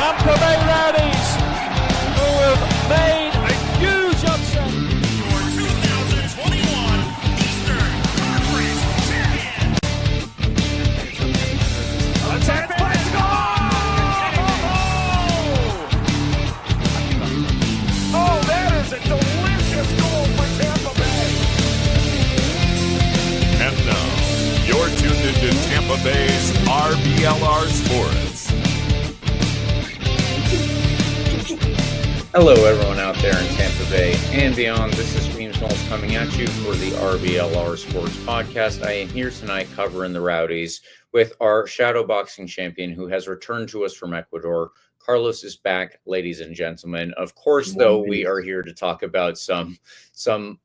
Tampa Bay Rowdies, who have made a huge upset. Your 2021 Eastern Conference champion. A chance play to go! Oh, that is a delicious goal for Tampa Bay. And now, you're tuned into Tampa Bay's RBLR Sports. Hello, everyone out there in Tampa Bay and beyond. This is James Knowles coming at you for the RBLR Sports podcast. I am here tonight covering the Rowdies with our shadow boxing champion who has returned to us from Ecuador. Carlos is back, ladies and gentlemen. Of course, though, we are here to talk about some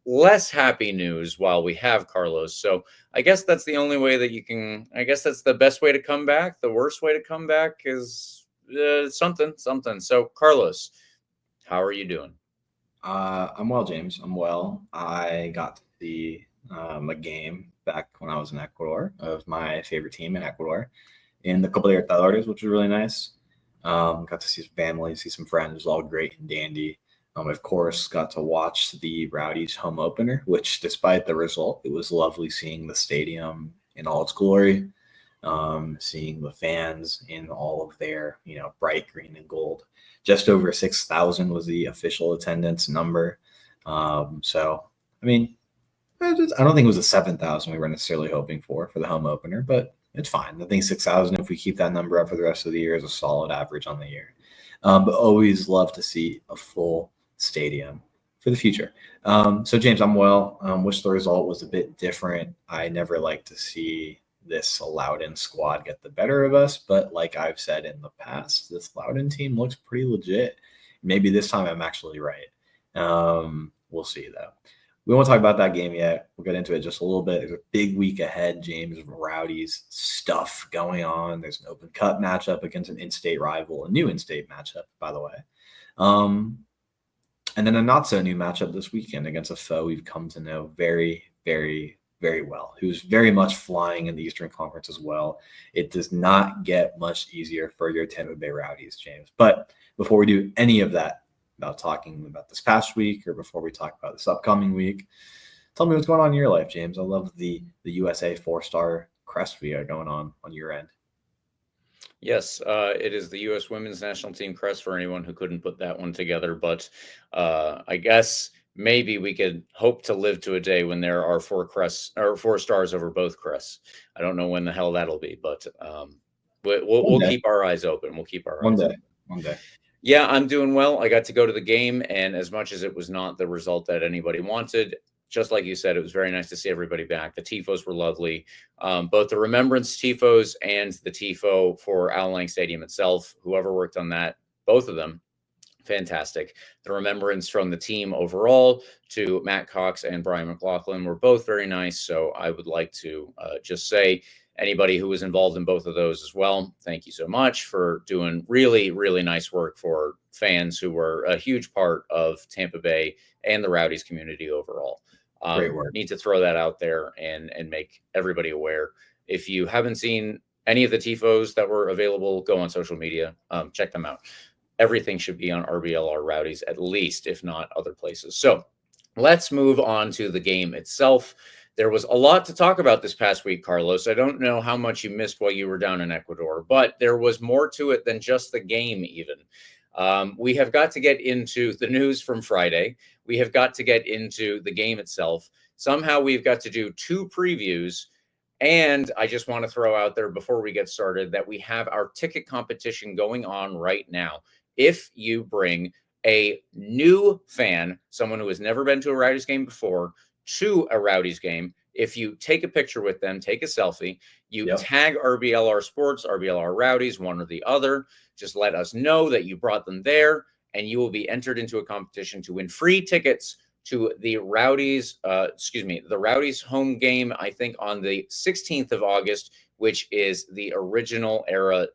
less happy news while we have Carlos. So I guess that's the only way that you can, I guess that's the best way to come back. The worst way to come back is something. So Carlos, how are you doing? I'm well, James. I'm well. I got to see a game back when I was in Ecuador of my favorite team in Ecuador in the Copa Libertadores, which was really nice. Got to see some family, see some friends. It was all great and dandy. Of course, got to watch the Rowdies home opener, which despite the result, it was lovely seeing the stadium in all its glory, seeing the fans in all of their, bright green and gold. Just over 6,000 was the official attendance number. So, I mean, I don't think it was the 7,000 we were necessarily hoping for the home opener, but it's fine. I think 6,000, if we keep that number up for the rest of the year, is a solid average on the year. But always love to see a full stadium for the future. So, James, I'm well. Wish the result was a bit different. I never like to see this Loudon squad get the better of us, but like I've said in the past, this Loudon team looks pretty legit. Maybe this time I'm actually right. We'll see, though. We won't talk about that game yet. We'll get into it just a little bit. There's a big week ahead, James. Rowdies stuff going on. There's an Open Cup matchup against an in-state rival, a new in-state matchup, by the way. And then a not-so-new matchup this weekend against a foe we've come to know very, very, very well, who's very much flying in the Eastern Conference as well. It does not get much easier for your Tampa Bay Rowdies, James. But before we do any of that, about talking about this past week or before we talk about this upcoming week, tell me what's going on in your life, James. I love the USA 4-star crest we got going on your end. Yes, it is the U.S. women's national team crest for anyone who couldn't put that one together. But I guess maybe we could hope to live to a day when there are 4 stars over both crests. I don't know when the hell that'll be, but we'll keep our eyes open. We'll keep our eyes open. One day. Yeah, I'm doing well. I got to go to the game, and as much as it was not the result that anybody wanted, just like you said, it was very nice to see everybody back. The tifos were lovely. Both the Remembrance tifos and the tifo for Al Lang Stadium itself, whoever worked on that, both of them, fantastic. The remembrance from the team overall to Matt Cox and Brian McLaughlin were both very nice. So I would like to just say, anybody who was involved in both of those as well, thank you so much for doing really, really nice work for fans who were a huge part of Tampa Bay and the Rowdies community overall. Great work. Need to throw that out there and make everybody aware. If you haven't seen any of the tifos that were available, go on social media, check them out. Everything should be on RBLR Rowdies, at least, if not other places. So let's move on to the game itself. There was a lot to talk about this past week, Carlos. I don't know how much you missed while you were down in Ecuador, but there was more to it than just the game even. We have got to get into the news from Friday. We have got to get into the game itself. Somehow we've got to do 2 previews. And I just want to throw out there before we get started that we have our ticket competition going on right now. If you bring a new fan, someone who has never been to a Rowdies game before, to a Rowdies game, if you take a picture with them, take a selfie, you tag RBLR Sports, RBLR Rowdies, one or the other, just let us know that you brought them there, and you will be entered into a competition to win free tickets to the Rowdies, the Rowdies home game, I think on the 16th of August, which is the original era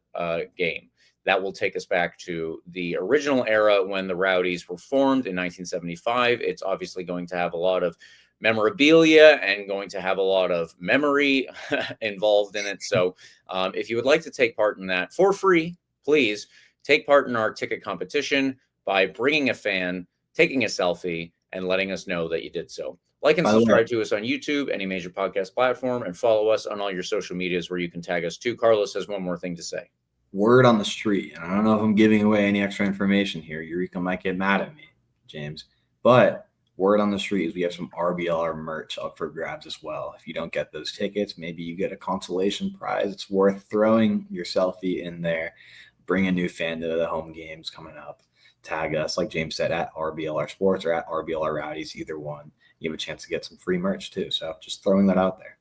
game. That will take us back to the original era when the Rowdies were formed in 1975. It's obviously going to have a lot of memorabilia and going to have a lot of memory involved in it. So if you would like to take part in that for free, please take part in our ticket competition by bringing a fan, taking a selfie, and letting us know that you did so. Like and By the way- subscribe to us on YouTube, any major podcast platform, and follow us on all your social medias where you can tag us too. Carlos has one more thing to say. Word on the street, and I don't know if I'm giving away any extra information here. Eureka might get mad at me, James, but word on the street is we have some RBLR merch up for grabs as well. If you don't get those tickets, maybe you get a consolation prize. It's worth throwing your selfie in there. Bring a new fan to the home games coming up. Tag us, like James said, at RBLR Sports or at RBLR Rowdies, either one. You have a chance to get some free merch too. So just throwing that out there.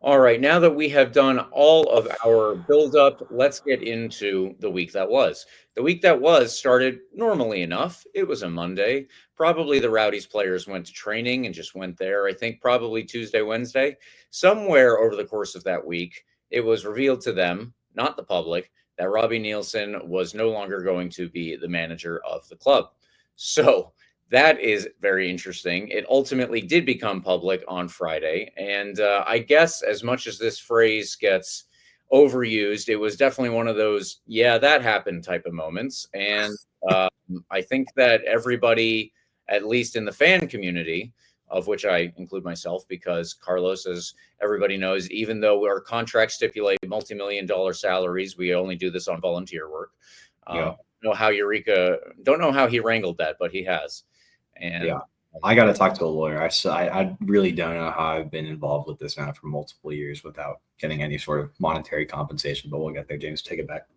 All right, now that we have done all of our build-up, let's get into the week that was. The week that was started normally enough. It was a Monday. Probably the Rowdies players went to training and just went there. I think probably Tuesday, Wednesday. Somewhere over the course of that week, it was revealed to them, not the public, that Robbie Nielsen was no longer going to be the manager of the club. So that is very interesting. It ultimately did become public on Friday. And I guess as much as this phrase gets overused, it was definitely one of those, yeah, that happened type of moments. And I think that everybody, at least in the fan community, of which I include myself, because Carlos, as everybody knows, even though our contracts stipulate multi-million-dollar salaries, we only do this on volunteer work. Yeah. Don't know how he wrangled that, but he has. And Yeah. I got to talk to a lawyer. I really don't know how I've been involved with this now for multiple years without getting any sort of monetary compensation, but we'll get there. James, take it back.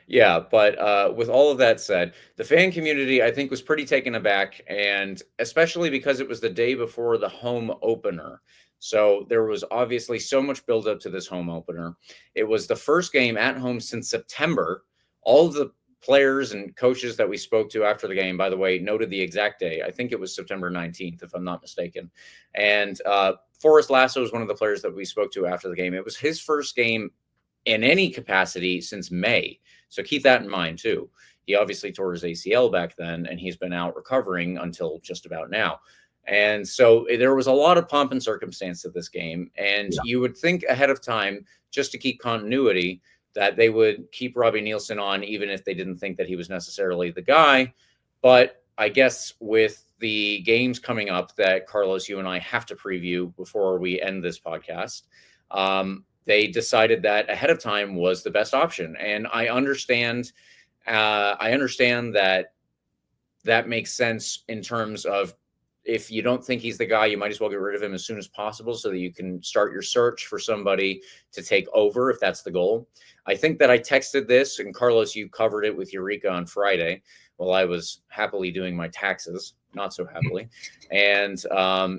yeah, but with all of that said, the fan community, I think, was pretty taken aback, and especially because it was the day before the home opener. So there was obviously so much buildup to this home opener. It was the first game at home since September. All of the players and coaches that we spoke to after the game, by the way, noted the exact day. I think it was September 19th, if I'm not mistaken. And Forrest Lasso was one of the players that we spoke to after the game. It was his first game in any capacity since May. So keep that in mind too. He obviously tore his ACL back then, and he's been out recovering until just about now. And so there was a lot of pomp and circumstance to this game. And you would think ahead of time, just to keep continuity, that they would keep Robbie Nielsen on, even if they didn't think that he was necessarily the guy. But I guess with the games coming up that Carlos, you and I have to preview before we end this podcast, they decided that ahead of time was the best option. And I understand that makes sense in terms of, if you don't think he's the guy, you might as well get rid of him as soon as possible so that you can start your search for somebody to take over if that's the goal. I think that I texted this, and Carlos, you covered it with Eureka on Friday while I was happily doing my taxes, not so happily. And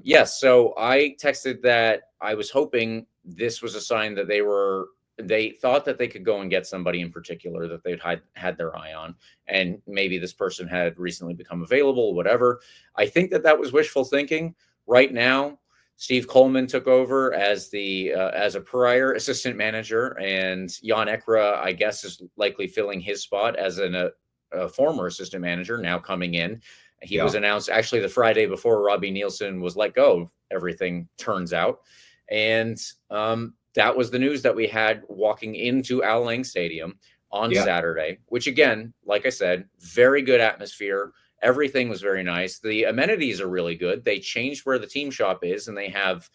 yes, so I texted that I was hoping this was a sign that they thought that they could go and get somebody in particular that they'd had their eye on, and maybe this person had recently become available, whatever. I think that was wishful thinking. Right now, Steve Coleman took over as a prior assistant manager, and Jan Ekra, I guess, is likely filling his spot as a former assistant manager now coming in. He was announced actually the Friday before Robbie Nielsen was let go, everything turns out. And that was the news that we had walking into Al Lang Stadium on Saturday, which, again, like I said, very good atmosphere. Everything was very nice. The amenities are really good. They changed where the team shop is, and they have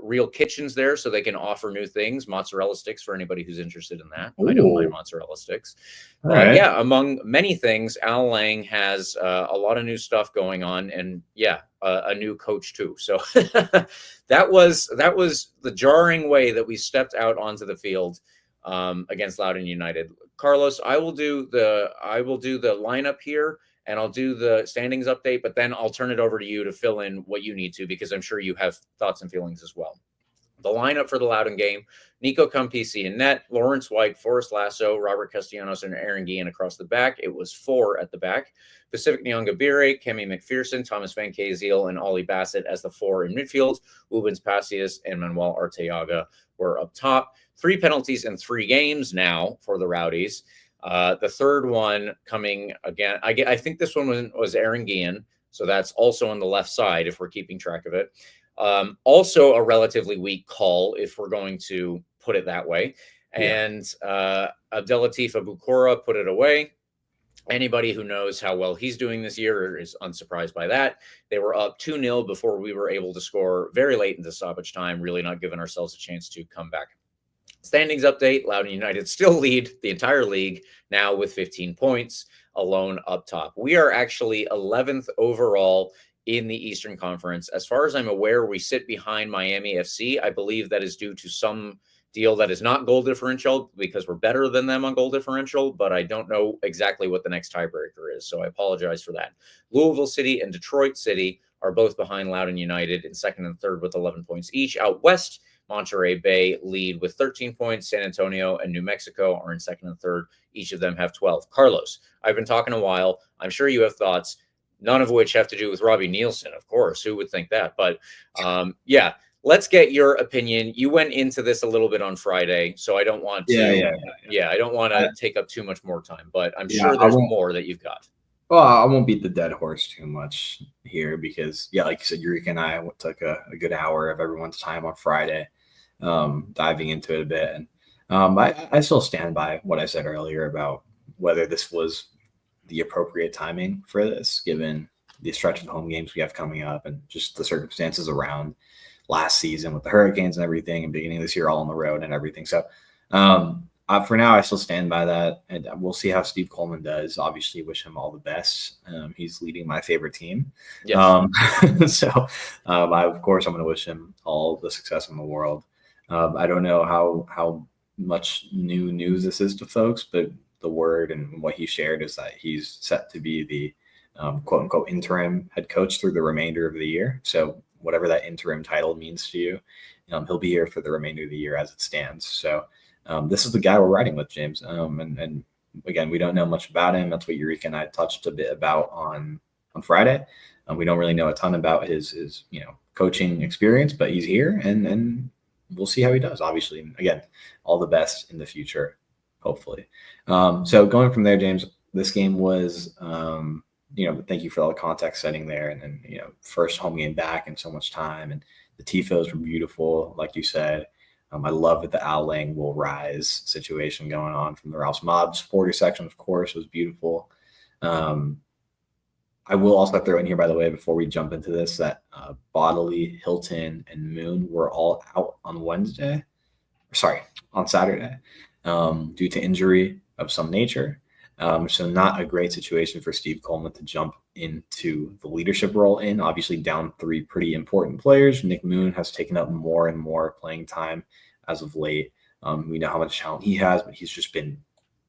real kitchens there so they can offer new things. Mozzarella sticks for anybody who's interested in that. Ooh. I don't mind mozzarella sticks. Right. Yeah, among many things, Al Lang has a lot of new stuff going on, and a new coach too. So that was the jarring way that we stepped out onto the field against Loudoun United. Carlos, I will do the lineup here, and I'll do the standings update, but then I'll turn it over to you to fill in what you need to, because I'm sure you have thoughts and feelings as well. The lineup for the Loudoun game: Nico Campisi in net, Lawrence White, Forrest Lasso, Robert Castellanos, and Aaron Guillen across the back. It was 4 at the back. Pacific Nyongabire, Kemi McPherson, Thomas Van Kaziel, and Ollie Bassett as the 4 in midfield. Ubens Pacius and Manuel Arteaga were up top. 3 penalties in 3 games now for the Rowdies. The third one coming again, I think this one was Aaron Guillen, so that's also on the left side if we're keeping track of it. Also a relatively weak call, if we're going to put it that way. and Abdelatif Abukora put it away. Anybody who knows how well he's doing this year is unsurprised by that. They were up 2-0 before we were able to score very late into stoppage time, really not giving ourselves a chance to come back. Standings update, Loudoun United still lead the entire league now with 15 points, alone up top. We are actually 11th overall in the Eastern Conference. As far as I'm aware, we sit behind Miami FC. I believe that is due to some deal that is not goal differential because we're better than them on goal differential, but I don't know exactly what the next tiebreaker is, so I apologize for that. Louisville City and Detroit City are both behind Loudoun United in second and third with 11 points each. Out west, Monterey Bay lead with 13 points. San Antonio and New Mexico are in second and third. Each of them have 12. Carlos, I've been talking a while. I'm sure you have thoughts, none of which have to do with Robbie Nielsen, of course. Who would think that? But yeah, let's get your opinion. You went into this a little bit on Friday, so I don't want to. I don't want to take up too much more time, but I'm sure there's more that you've got. Well, I won't beat the dead horse too much here because, like you said, Eureka and I took a good hour of everyone's time on Friday, diving into it a bit. And I still stand by what I said earlier about whether this was the appropriate timing for this, given the stretch of home games we have coming up and just the circumstances around last season with the Hurricanes and everything, and beginning of this year all on the road and everything. So for now, I still stand by that, and we'll see how Steve Coleman does. Obviously, wish him all the best. He's leading my favorite team. Yes. Of course, I'm going to wish him all the success in the world. I don't know how much new news this is to folks, but the word and what he shared is that he's set to be the quote unquote interim head coach through the remainder of the year. So whatever that interim title means to you, he'll be here for the remainder of the year as it stands. So this is the guy we're riding with, James. And again, we don't know much about him. That's what Eureka and I touched a bit about on Friday. We don't really know a ton about his coaching experience, but he's here and we'll see how he does. Obviously, again, all the best in the future, hopefully. So going from there, James, this game was, thank you for all the context setting there. And then, first home game back in so much time. And the TIFOs were beautiful, like you said. I love that the Al Lang will rise situation going on from the Ralph's Mob supporter section, of course, was beautiful. I will also throw in here, by the way, before we jump into this, that Bodily, Hilton, and Moon were all out on Saturday, due to injury of some nature. So not a great situation for Steve Coleman to jump into the leadership role in. Obviously down 3 pretty important players. Nick Moon has taken up more and more playing time as of late. We know how much talent he has, but he's just been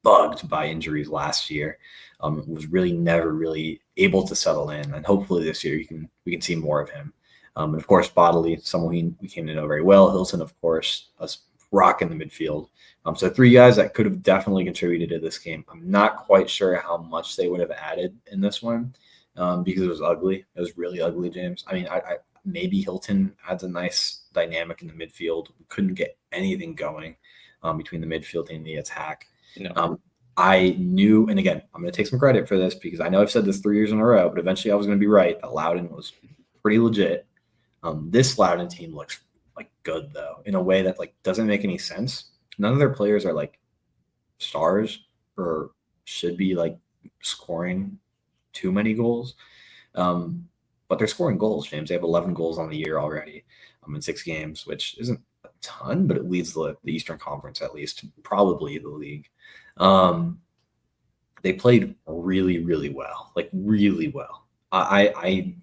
bugged by injuries last year. Was really never really able to settle in. And hopefully this year we can see more of him. And of course, Bodily, someone we came to know very well. Hilton, of course, a rock in the midfield. So 3 guys that could have definitely contributed to this game. I'm not quite sure how much they would have added in this one because it was ugly. It was really ugly, James. I mean, I maybe Hilton adds a nice dynamic in the midfield. We couldn't get anything going between the midfield and the attack. No. I knew, and again, I'm going to take some credit for this because I know I've said this 3 years in a row, but eventually I was going to be right that Loudoun was pretty legit. This Loudoun team looks like good though, in a way that doesn't make any sense. None of their players are stars or should be scoring too many goals. But they're scoring goals, James. They have 11 goals on the year already in 6 games, which isn't a ton, but it leads the Eastern Conference, at least, probably the league. They played really, really well, really well. I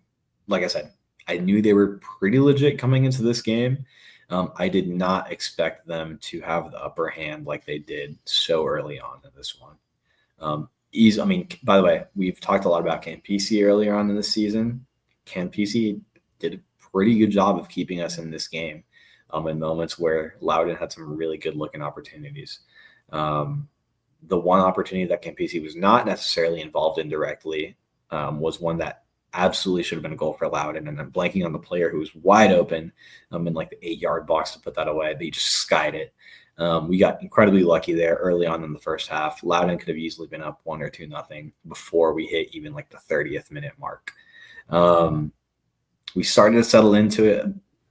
like I said, I knew they were pretty legit coming into this game. I did not expect them to have the upper hand like they did so early on in this one. By the way, we've talked a lot about Campisi earlier on in the season. Campisi did a pretty good job of keeping us in this game in moments where Loudoun had some really good looking opportunities. The one opportunity that Campisi was not necessarily involved in directly was one that absolutely should have been a goal for Loudoun, and I'm blanking on the player who was wide open in the 8-yard box to put that away, but he just skied it. We got incredibly lucky there early on in the first half. Loudoun could have easily been up 1 or 2-0 before we hit even the 30th minute mark. We started to settle into it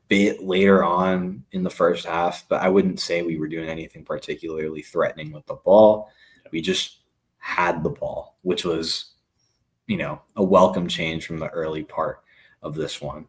bit later on in the first half, but I wouldn't say we were doing anything particularly threatening with the ball. We just had the ball, which was, a welcome change from the early part of this one.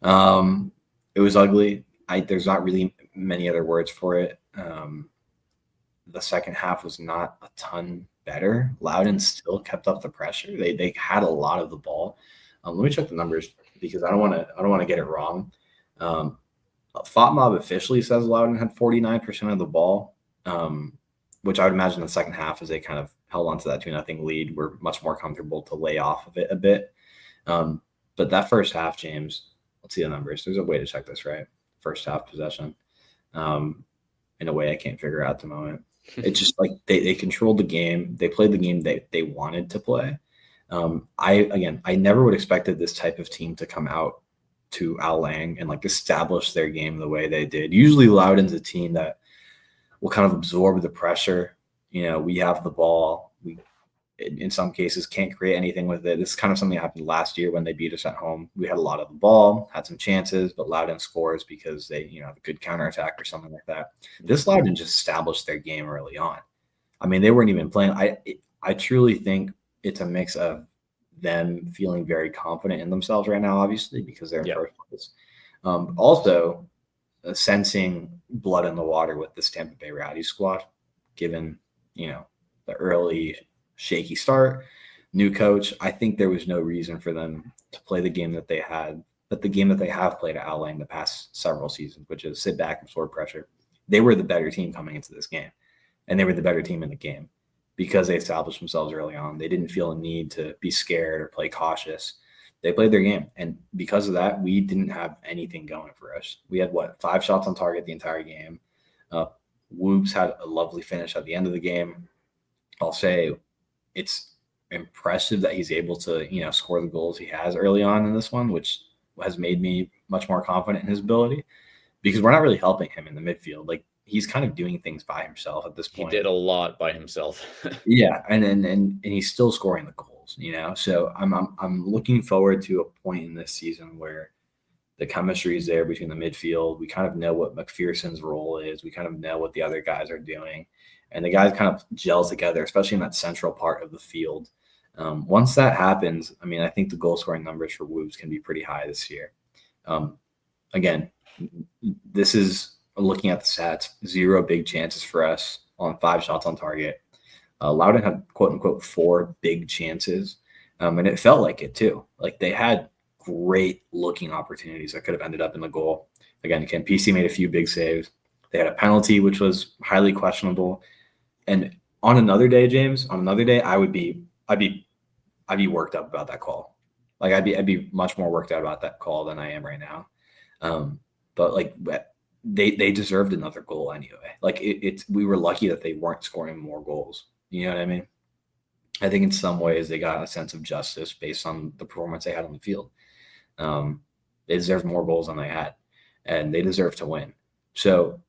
It was ugly. There's not really many other words for it. The second half was not a ton better. Loudon still kept up the pressure. They had a lot of the ball. Let me check the numbers because I don't want to get it wrong. FOTMob officially says Loudon had 49% of the ball, which I would imagine the second half, as they kind of held on to that 2-0 lead, were much more comfortable to lay off of it a bit. But that first half, James, let's see the numbers. There's a way to check this, right? First half possession. In a way I can't figure out at the moment. It's just like they controlled the game. They played the game they wanted to play. I never would expected this type of team to come out to Al Lang and like establish their game the way they did. Usually Loudon's a team that will kind of absorb the pressure. We have the ball. We, in some cases, can't create anything with it. This is kind of something that happened last year when they beat us at home. We had a lot of the ball, had some chances, but Loudon scores because they, have a good counterattack or something like that. This Loudon just established their game early on. I mean, they weren't even playing. I truly think it's a mix of them feeling very confident in themselves right now, obviously, because they're in first place. Also, sensing blood in the water with this Tampa Bay Rowdies squad, given, the early shaky start, new coach. I think there was no reason for them to play the game that they had, but the game that they have played at Al Lang the past several seasons, which is sit back and absorb pressure. They were the better team coming into this game, and they were the better team in the game because they established themselves early on. They didn't feel a need to be scared or play cautious. They played their game, and because of that, we didn't have anything going for us. We had, 5 shots on target the entire game. Woops had a lovely finish at the end of the game. I'll say it's impressive that he's able to, score the goals he has early on in this one, which has made me much more confident in his ability because we're not really helping him in the midfield. Like, he's kind of doing things by himself at this point. He did a lot by himself. Yeah, and he's still scoring the goals, So I'm looking forward to a point in this season where the chemistry is there between the midfield. We kind of know what McPherson's role is. We kind of know what the other guys are doing. And the guys kind of gel together, especially in that central part of the field. Once that happens, I think the goal scoring numbers for Wolves can be pretty high this year. Again, this is looking at the stats, 0 big chances for us on 5 shots on target. Loudon had, quote unquote, 4 big chances. And it felt like it too. Like, they had great looking opportunities that could have ended up in the goal. Again, PC made a few big saves. They had a penalty, which was highly questionable. And on another day, James, I'd be worked up about that call. Like, I'd be much more worked out about that call than I am right now. But they deserved another goal anyway. Like, we were lucky that they weren't scoring more goals. You know what I mean? I think in some ways they got a sense of justice based on the performance they had on the field. They deserved more goals than they had, and they deserve to win. So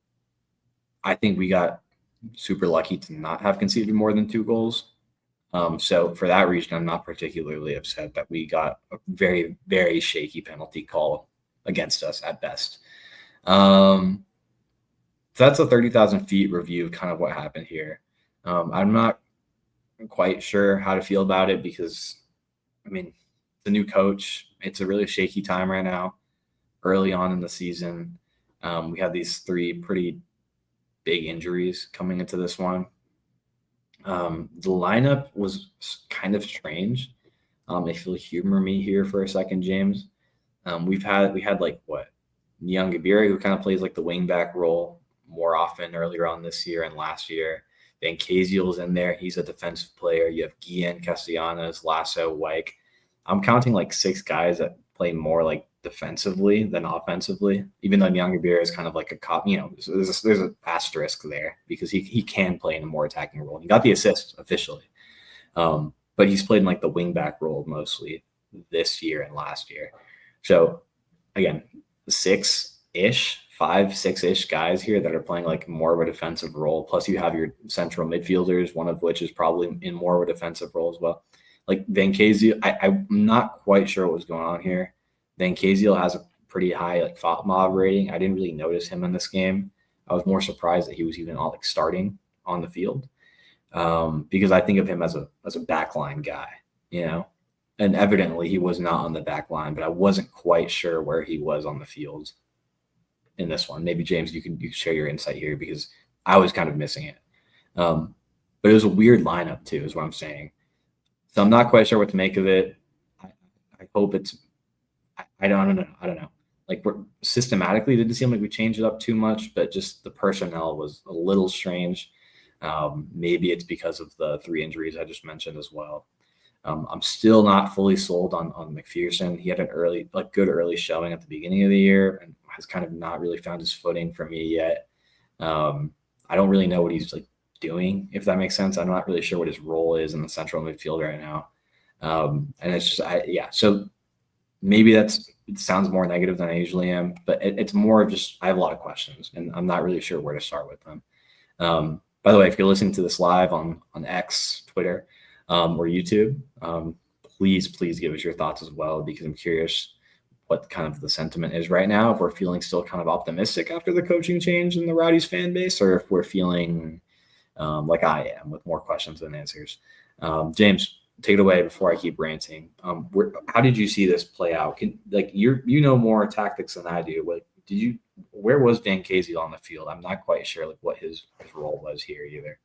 I think we got super lucky to not have conceded more than 2 goals. So for that reason, I'm not particularly upset that we got a very, very shaky penalty call against us at best. So that's a 30,000 feet review of kind of what happened here. I'm not quite sure how to feel about it because, the new coach, it's a really shaky time right now, early on in the season. We have these 3 pretty big injuries coming into this one. The lineup was kind of strange. If you'll humor me here for a second, James, we had Niang Gabiri, who kind of plays like the wing back role more often earlier on this year and last year. Van Kaziel's in there. He's a defensive player. You have Guillen, Castellanos, Lasso, Wyke. I'm counting like 6 guys that play more like defensively than offensively, even though Niang Gabiri is kind of like a cop, there's an asterisk there because he can play in a more attacking role. He got the assist officially. But he's played in like the wing back role mostly this year and last year. So again, 6-ish, 5-6-ish guys here that are playing like more of a defensive role. Plus you have your central midfielders, one of which is probably in more of a defensive role as well. Like Van Kaziel, I'm not quite sure what was going on here. Van Kaziel has a pretty high like mob rating. I didn't really notice him in this game. I was more surprised that he was even like starting on the field, because I think of him as a backline guy, and evidently he was not on the back line, but I wasn't quite sure where he was on the field in this one. Maybe James, you can share your insight here, because I was kind of missing it. But it was a weird lineup too, is what I'm saying. So I'm not quite sure what to make of it. I hope it's, I don't know. Like, we're systematically, didn't seem like we changed it up too much, but just the personnel was a little strange. Maybe it's because of the 3 injuries I just mentioned as well. I'm still not fully sold on McPherson. He had an good early showing at the beginning of the year and has kind of not really found his footing for me yet. I don't really know what he's like doing, if that makes sense. I'm not really sure what his role is in the central midfield right now. And it's just, so maybe it sounds more negative than I usually am, but it's more of just, I have a lot of questions and I'm not really sure where to start with them. By the way, if you're listening to this live on X, Twitter, or YouTube, please give us your thoughts as well, because I'm curious what kind of the sentiment is right now. If we're feeling still kind of optimistic after the coaching change in the Rowdies fan base, or if we're feeling like I am, with more questions than answers. James, take it away before I keep ranting. How did you see this play out? You know more tactics than I do. Where was Van Casey on the field? I'm not quite sure like what his role was here either.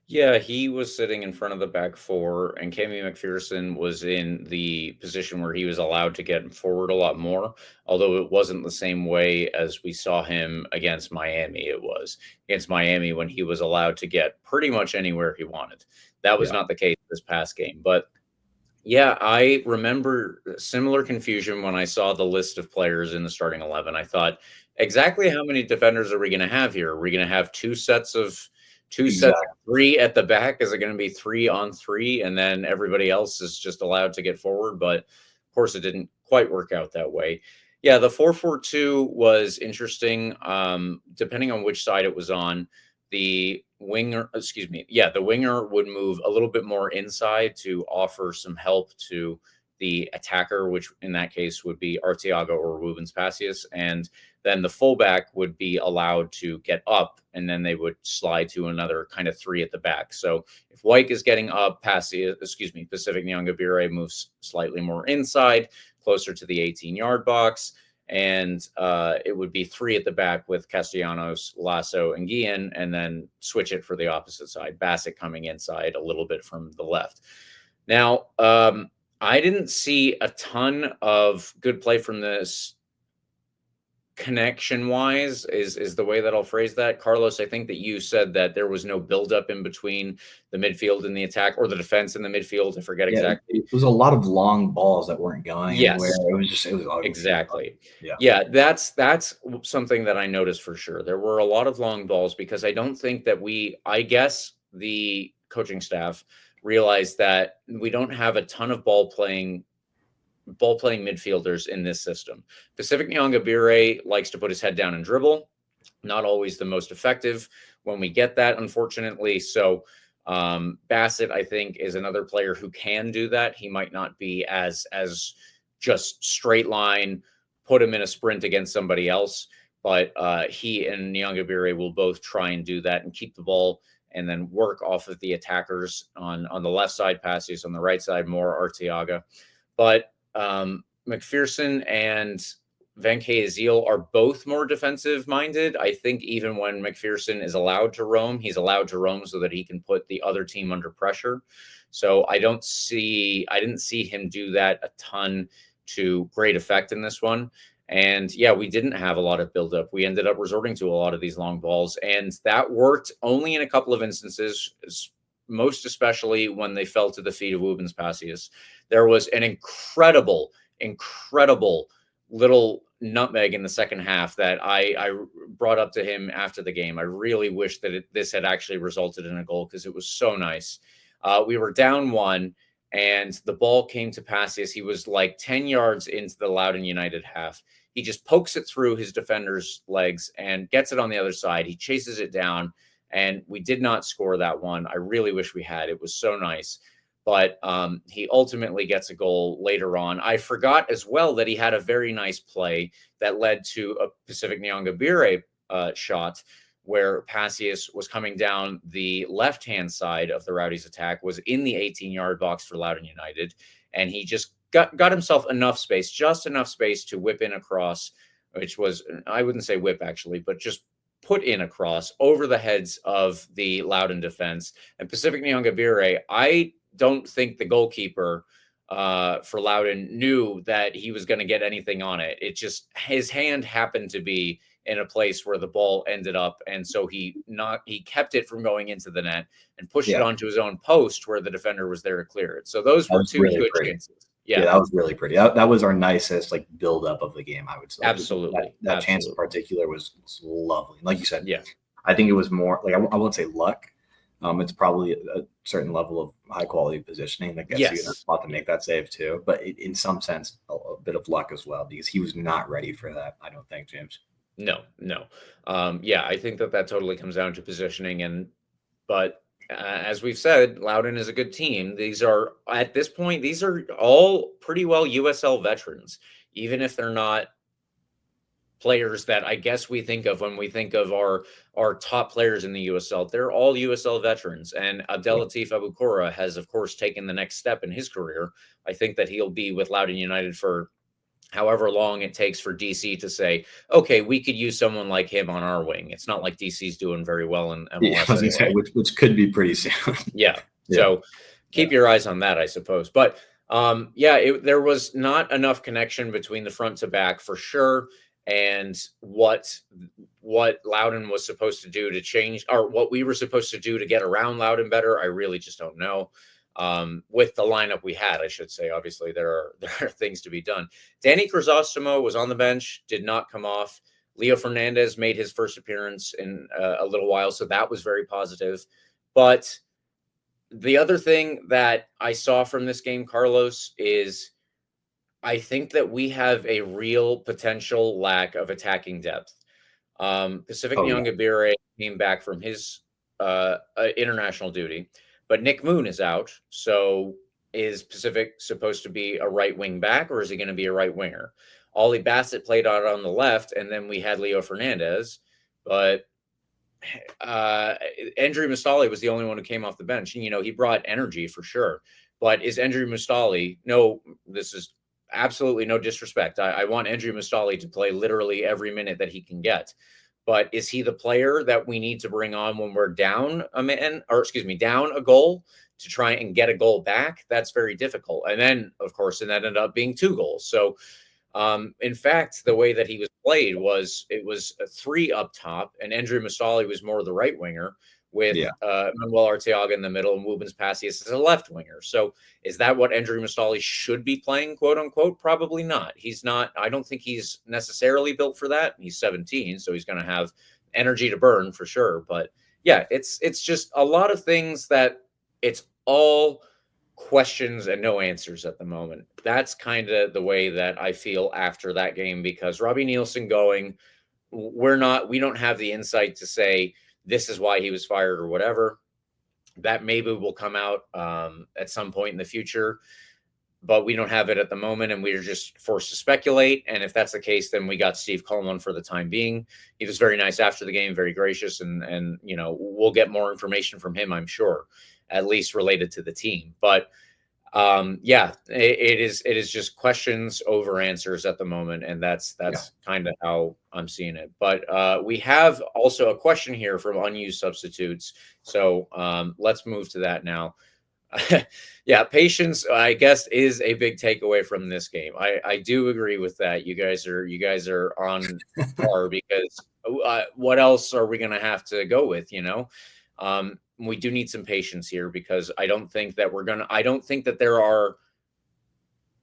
Yeah, he was sitting in front of the back four, and Cammy McPherson was in the position where he was allowed to get forward a lot more, although it wasn't the same way as we saw him against Miami. It was against Miami when he was allowed to get pretty much anywhere he wanted. That was not the case this past game. But yeah, I remember similar confusion when I saw the list of players in the starting 11. I thought, exactly how many defenders are we going to have here? Are we going to have two sets of 3 at the back? Is it going to be 3-on-3 and then everybody else is just allowed to get forward? But of course it didn't quite work out that way. Yeah, the 4-4-2 was interesting. Depending on which side it was on, the winger would move a little bit more inside to offer some help to the attacker, which in that case would be Arteaga or Rubens Pacius. And then the fullback would be allowed to get up, and then they would slide to another kind of 3 at the back. So if Wyke is getting up, Pacific Nyangabire moves slightly more inside, closer to the 18-yard box. And it would be 3 at the back with Castellanos, Lasso, and Guillen, and then switch it for the opposite side, Bassett coming inside a little bit from the left. Now, I didn't see a ton of good play from this connection-wise, is the way that I'll phrase that. Carlos, I think that you said that there was no buildup in between the midfield and the attack, or the defense and the midfield. I forget exactly. It was a lot of long balls that weren't going anywhere. It was ugly. Exactly. Yeah, that's something that I noticed for sure. There were a lot of long balls because I don't think that I guess the coaching staff realized that we don't have a ton of ball playing midfielders in this system. Pacific Nyangabire likes to put his head down and dribble. Not always the most effective when we get that, unfortunately. So Bassett, I think, is another player who can do that. He might not be as just straight line, put him in a sprint against somebody else, but he and Nyangabire will both try and do that and keep the ball and then work off of the attackers on the left side, Pacius, on the right side, more Arteaga. But McPherson and Van Keziel are both more defensive minded. I think even when McPherson is allowed to roam, he's allowed to roam so that he can put the other team under pressure. So I didn't see him do that a ton to great effect in this one. And yeah, we didn't have a lot of buildup. We ended up resorting to a lot of these long balls, and that worked only in a couple of instances, most especially when they fell to the feet of Rubens Pacius. There was an incredible little nutmeg in the second half that I brought up to him after the game. I really wish that this had actually resulted in a goal, because it was so nice. We were down 1, and the ball came to Pacius. He was like 10 yards into the Loudoun United half. He just pokes it through his defender's legs and gets it on the other side. He chases it down, and we did not score that one. I really wish we had. It was so nice. but he ultimately gets a goal later on. I forgot as well that he had a very nice play that led to a Pacific Nyongabire shot where Passius was coming down the left-hand side of the Rowdies attack, was in the 18-yard box for Loudoun United, and he just got himself enough space, just enough space to whip in across, which was, I wouldn't say whip actually, but just put in across over the heads of the Loudoun defense. And Pacific Nyongabire, I don't think the goalkeeper for Loudoun knew that he was going to get anything on it. It just, his hand happened to be in a place where the ball ended up, and so he kept it from going into the net and pushed it onto his own post where the defender was there to clear it. So those were two really good chances. Yeah, that was really pretty. That was our nicest like build up of the game, I would say. Absolutely. That chance in particular was lovely. Like you said, yeah, I think it was more like, I won't say luck. It's probably a certain level of high quality positioning that gets you in a spot to make that save too. But in some sense, a bit of luck as well, because he was not ready for that, I don't think, James. No. Yeah, I think that totally comes down to positioning. But as we've said, Loudoun is a good team. These are, at this point, these are all pretty well USL veterans, even if they're not players that I guess we think of when we think of our top players in the USL. They're all USL veterans. And Abdelatif Abukora has, of course, taken the next step in his career. I think that he'll be with Loudoun United for however long it takes for DC to say, okay, we could use someone like him on our wing. It's not like DC's doing very well in MLS. Say, which could be pretty soon. Yeah. So keep your eyes on that, I suppose. But there was not enough connection between the front to back for sure. And what Loudoun was supposed to do to change, or what we were supposed to do to get around Loudoun better, I really just don't know. With the lineup we had, I should say, obviously there are things to be done. Danny Crisostomo was on the bench, did not come off. Leo Fernandez made his first appearance in a little while, so that was very positive. But the other thing that I saw from this game, Carlos, is I think that we have a real potential lack of attacking depth. Pacific Nyongabire came back from his international duty, but Nick Moon is out. So is Pacific supposed to be a right wing back, or is he going to be a right winger? Ollie Bassett played out on the left, and then we had Leo Fernandez. But Andrew Mustali was the only one who came off the bench. And, he brought energy for sure. But is Andrew Mustali, no, this is absolutely no disrespect. I want Andrew Mustali to play literally every minute that he can get. But is he the player that we need to bring on when we're down down a goal to try and get a goal back? That's very difficult. And then, of course, it ended up being 2 goals. So, in fact, the way that he was played was it was a 3 up top, and Andrew Mustali was more the right winger with Manuel Arteaga in the middle and Wubens Passius as a left winger. So is that what Andrew Mustali should be playing, quote unquote? Probably not. He's not. I don't think he's necessarily built for that. He's 17, so he's going to have energy to burn for sure. But yeah, it's just a lot of things that it's all questions and no answers at the moment. That's kind of the way that I feel after that game, because Robbie Nielsen going, we don't have the insight to say this is why he was fired or whatever. That maybe will come out at some point in the future, but we don't have it at the moment, and we're just forced to speculate. And if that's the case, then we got Steve Coleman for the time being. He was very nice after the game, very gracious, and we'll get more information from him, I'm sure, at least related to the team. But it is just questions over answers at the moment, and that's kind of how I'm seeing it. But we have also a question here from unused substitutes, so let's move to that now. Patience, I guess, is a big takeaway from this game. I do agree with that. You guys are on par, because what else are we going to have to go with? We do need some patience here, because I don't think that there are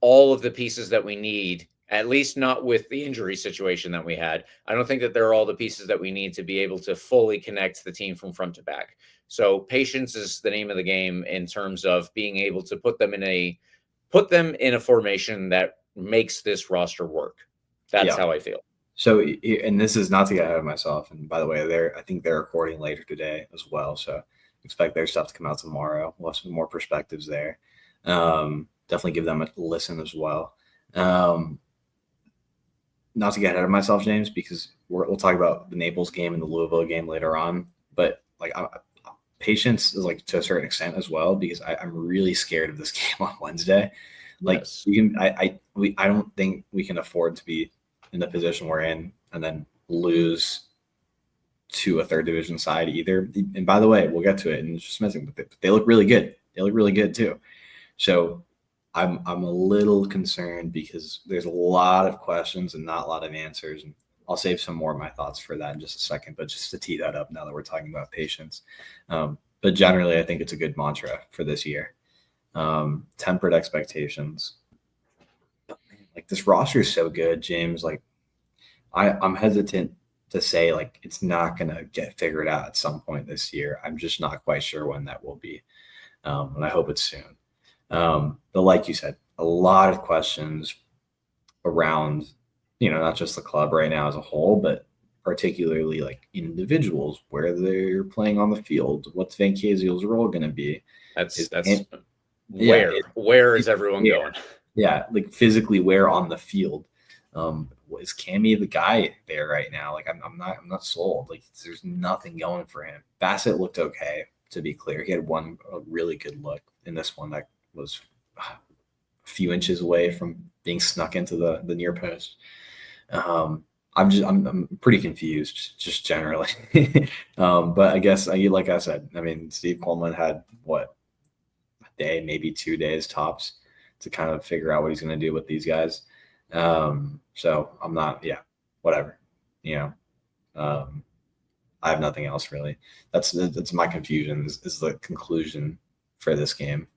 all of the pieces that we need, at least not with the injury situation that we had. I don't think that there are all the pieces that we need to be able to fully connect the team from front to back. So patience is the name of the game in terms of being able to put them in a formation that makes this roster work. That's how I feel. So, and this is not to get ahead of myself. And by the way, I think they're recording later today as well. So expect their stuff to come out tomorrow. We'll have some more perspectives there. Definitely give them a listen as well. Not to get ahead of myself, James, because we'll talk about the Naples game and the Louisville game later on. But like, patience is like to a certain extent as well, because I'm really scared of this game on Wednesday. Like, Yes. I don't think we can afford to be in the position we're in and then lose to a third division side either. And by the way, we'll get to it in just a minute, but they look really good. They look really good too. So I'm a little concerned because there's a lot of questions and not a lot of answers. And I'll save some more of my thoughts for that in just a second, but just to tee that up now that we're talking about patience. But generally, I think it's a good mantra for this year. Tempered expectations. But man, like, this roster is so good, James. Like, I'm hesitant to say like it's not gonna get figured out at some point this year. I'm just not quite sure when that will be, and I hope it's soon. But like you said, a lot of questions around, not just the club right now as a whole, but particularly like individuals, where they're playing on the field. What's Van Casio's role going to be? Where is everyone going? Yeah, like physically where on the field. Is Cammy the guy there right now? Like, I'm not sold. Like, there's nothing going for him. Bassett looked okay, to be clear. He had a really good look in this one that was a few inches away from being snuck into the near post. I'm pretty confused just generally. But I guess, like I said, I mean, Steve Coleman had a day, maybe 2 days tops to kind of figure out what he's going to do with these guys. So I'm not, whatever, I have nothing else really. That's my confusion is the conclusion for this game.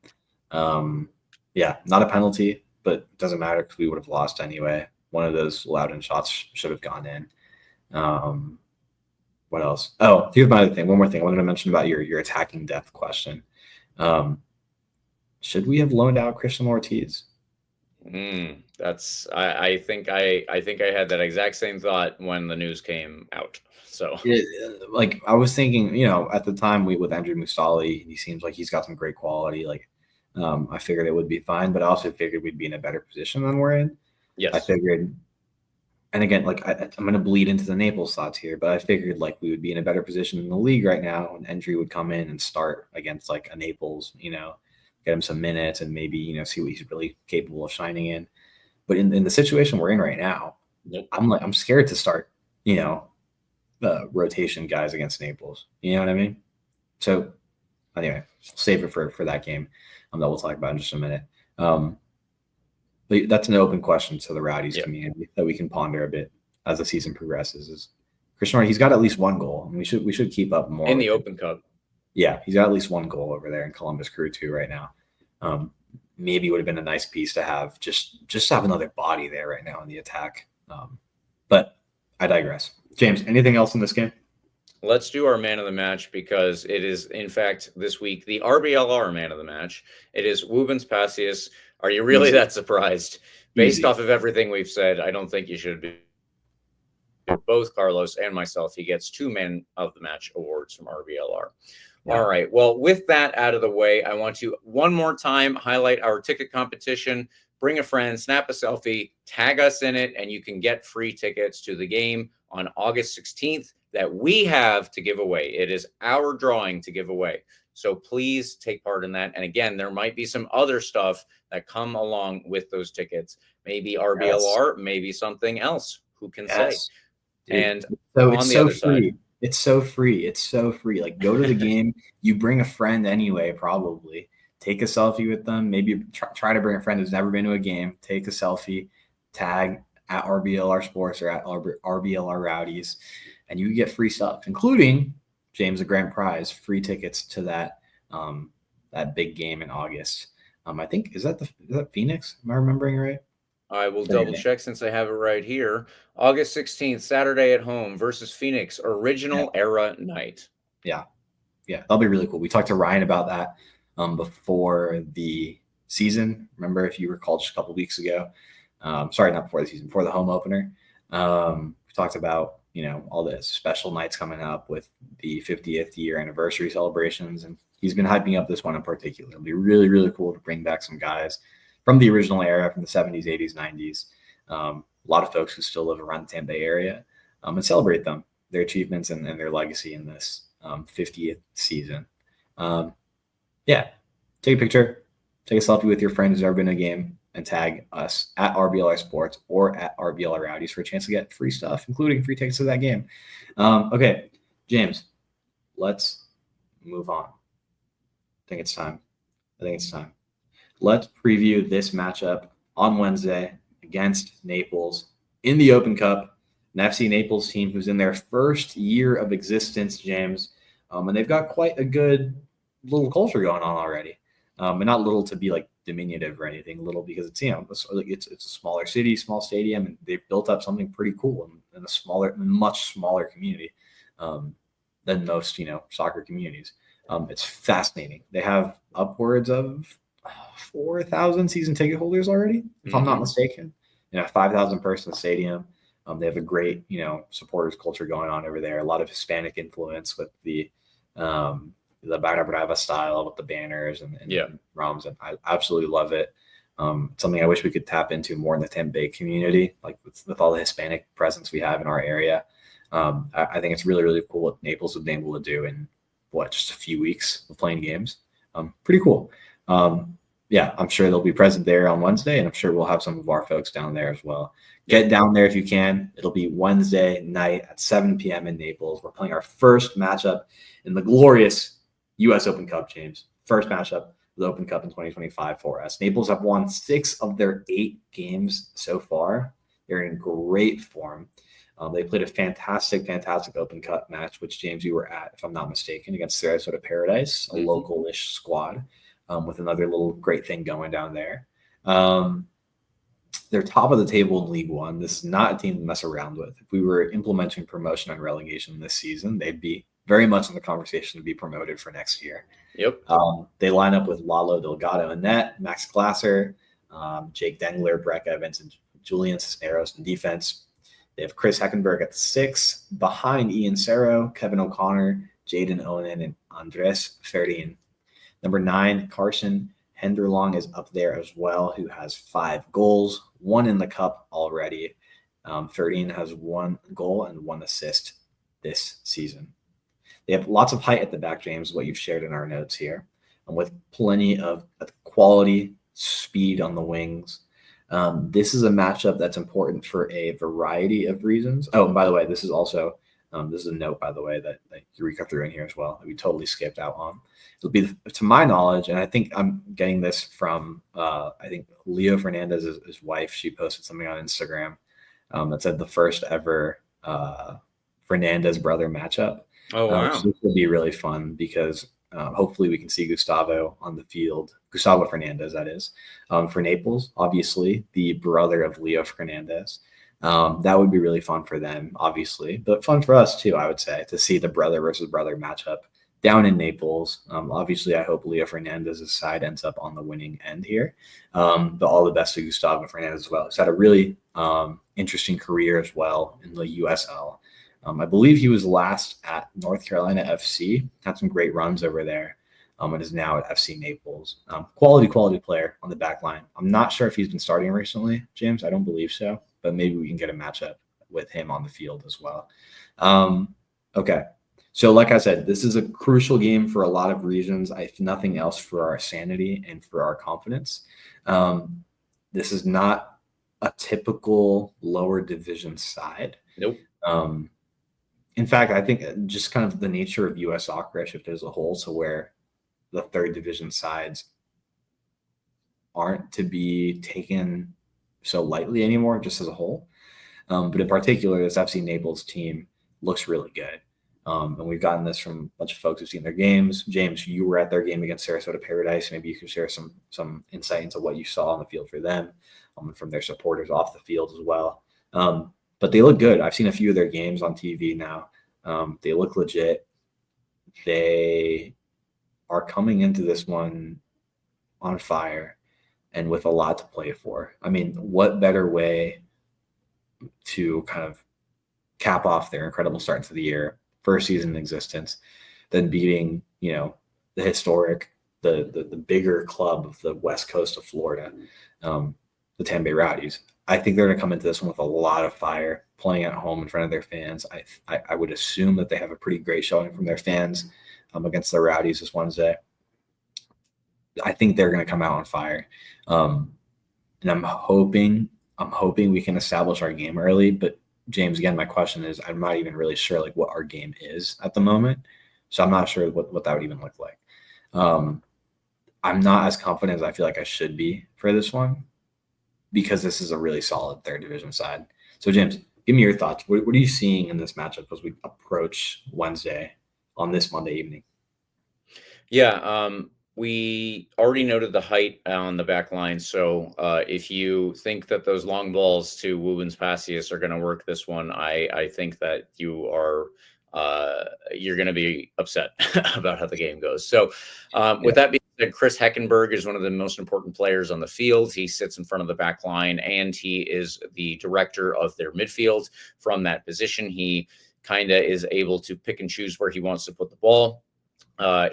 Not a penalty, but it doesn't matter because we would have lost anyway. One of those allowed in shots should have gone in. What else? Oh, here's my other thing. One more thing I wanted to mention about your attacking depth question. Should we have loaned out Christian Ortiz? I think I had that exact same thought when the news came out. So like, I was thinking, at the time with Andrew Musali, he seems like he's got some great quality. Like, I figured it would be fine, but I also figured we'd be in a better position than we're in. Yes. I figured, and again, like, I'm going to bleed into the Naples thoughts here, but I figured like we would be in a better position in the league right now, and Endry would come in and start against like a Naples, get him some minutes and maybe, see what he's really capable of shining in. But in the situation we're in right now, Yep. I'm scared to start, rotation guys against Naples. You know what I mean? So anyway, save it for that game that we'll talk about in just a minute. But that's an open question to the Rowdies community that we can ponder a bit as the season progresses. Is Christian Ortiz, he's got at least one goal, and we should keep up more in the Open Cup. Yeah, he's got at least one goal over there in Columbus Crew 2 right now. Maybe it would have been a nice piece to have just have another body there right now in the attack. But I digress. James, anything else in this game? Let's do our man of the match, because it is, in fact, this week, the RBLR man of the match. It is Wubens Passius. Are you really that surprised? Based off of everything we've said, I don't think you should be. Both Carlos and myself, he gets 2 man of the match awards from RBLR. Yeah. All right. Well, with that out of the way, I want to one more time highlight our ticket competition. Bring a friend, snap a selfie, tag us in it, and you can get free tickets to the game on August 16th that we have to give away. It is our drawing to give away. So please take part in that. And again, there might be some other stuff that come along with those tickets. Maybe RBLR, maybe something else. Who can say? Dude. And so it's so free. It's so free. It's so free. Like, go to the game. You bring a friend anyway, probably. Take a selfie with them. Maybe try to bring a friend who's never been to a game. Take a selfie. Tag at RBLR Sports or at RBLR Rowdies. And you get free stuff, including, James, a grand prize, free tickets to that big game in August. I think, is that Phoenix? Am I remembering right? I will double check since I have it right here. August 16th, Saturday at home versus Phoenix, original era night. Yeah. That'll be really cool. We talked to Ryan about that before the season. Remember, if you recall, just a couple of weeks ago. Sorry, not before the season, before the home opener. We talked about all the special nights coming up with the 50th year anniversary celebrations. And he's been hyping up this one in particular. It'll be really, really cool to bring back some guys from the original era, from the 70s, 80s, 90s. A lot of folks who still live around the Tampa Bay area, and celebrate them, their achievements and their legacy in this 50th season. Take a picture, take a selfie with your friend who's ever been in a game, and tag us at RBLR Sports or at RBLR Rowdies for a chance to get free stuff, including free tickets to that game. Okay, James, let's move on. I think it's time. Let's preview this matchup on Wednesday against Naples in the Open Cup, an FC Naples team who's in their first year of existence, James, and they've got quite a good little culture going on already. And not little to be like diminutive or anything, little because it's a smaller city, small stadium, and they've built up something pretty cool in a much smaller community than most soccer communities. It's fascinating. They have upwards of 4,000 season ticket holders already, if I'm not mistaken. 5,000 person stadium. They have a great supporters culture going on over there. A lot of Hispanic influence with the Barra Brava style with the banners and drums, and I absolutely love it. Something I wish we could tap into more in the Tampa Bay community, like with all the Hispanic presence we have in our area. I think it's really, really cool what Naples have been able to do in just a few weeks of playing games. Pretty cool. I'm sure they'll be present there on Wednesday, and I'm sure we'll have some of our folks down there as well. Get down there if you can. It'll be Wednesday night at 7 p.m. in Naples. We're playing our first matchup in the glorious U.S. Open Cup, James. First matchup of the Open Cup in 2025 for us. Naples have won 6 of their 8 games so far. They're in great form. They played a fantastic Open Cup match, which, James, you were at, if I'm not mistaken, against Sarasota Paradise, a local-ish squad, with another little great thing going down there. They're top of the table in League One. This is not a team to mess around with. If we were implementing promotion and relegation this season, they'd be very much in the conversation to be promoted for next year. Yep. They line up with Lalo Delgado in net, Max Glasser, Jake Dengler, Breck Evans, and Julian Cisneros in defense. They have Chris Heckenberg at 6, behind Ian Serro, Kevin O'Connor, Jaden Onen, and Andres Ferrin. Number 9, Carson Henderlong is up there as well, who has 5 goals, 1 in the cup already. Ferrin has 1 goal and 1 assist this season. They have lots of height at the back, James, what you've shared in our notes here, and with plenty of quality speed on the wings. This is a matchup that's important for a variety of reasons. Oh, and by the way, this is also this is a note, by the way, that Eureka threw in here as well that we totally skipped out on. It'll be, to my knowledge, and I think I'm getting this from I think Leo Fernandez, his wife. She posted something on Instagram that said the first ever Fernandez brother matchup. Oh, wow. So this will be really fun because hopefully we can see Gustavo on the field. Gustavo Fernandez, that is, for Naples, obviously, the brother of Leo Fernandez. That would be really fun for them, obviously, but fun for us too, I would say, to see the brother versus brother matchup down in Naples. Obviously, I hope Leo Fernandez's side ends up on the winning end here. But all the best to Gustavo Fernandez as well. He's had a really interesting career as well in the USL. I believe he was last at North Carolina FC, had some great runs over there, and is now at FC Naples. Quality player on the back line. I'm not sure if he's been starting recently, James. I don't believe so, but maybe we can get a matchup with him on the field as well. Okay. So like I said, this is a crucial game for a lot of reasons. If nothing else, for our sanity and for our confidence. This is not a typical lower division side. Nope. In fact, I think just kind of the nature of U.S. soccer has shifted as a whole to where the third division sides aren't to be taken so lightly anymore, just as a whole. But in particular, this FC Naples team looks really good. And we've gotten this from a bunch of folks who've seen their games. James, you were at their game against Sarasota Paradise. Maybe you could share some insight into what you saw on the field for them, and from their supporters off the field as well. But they look good. I've seen a few of their games on TV now. They look legit. They are coming into this one on fire and with a lot to play for. I mean, what better way to kind of cap off their incredible start to the year, first season in existence, then beating, the historic, the bigger club of the West Coast of Florida, the Tampa Bay Rowdies. I think they're going to come into this one with a lot of fire, playing at home in front of their fans. I would assume that they have a pretty great showing from their fans against the Rowdies this Wednesday. I think they're going to come out on fire, and I'm hoping we can establish our game early. But James, again, my question is, I'm not even really sure like what our game is at the moment, so I'm not sure what that would even look like. I'm not as confident as I feel like I should be for this one, because this is a really solid third division side. So James, give me your thoughts. What are you seeing in this matchup as we approach Wednesday on this Monday evening? Yeah, we already noted the height on the back line. So if you think that those long balls to Wubens Passius are going to work this one, I think that you're going to be upset about how the game goes. So with that being said, Chris Heckenberg is one of the most important players on the field. He sits in front of the back line, and he is the director of their midfield. From that position, he kind of is able to pick and choose where he wants to put the ball.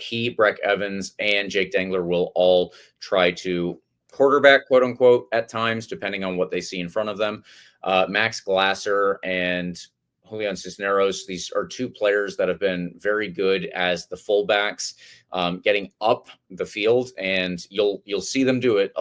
He, Breck Evans, and Jake Dengler will all try to quarterback, quote unquote, at times, depending on what they see in front of them. Max Glasser and Julian Cisneros, these are two players that have been very good as the fullbacks, getting up the field, and you'll see them do it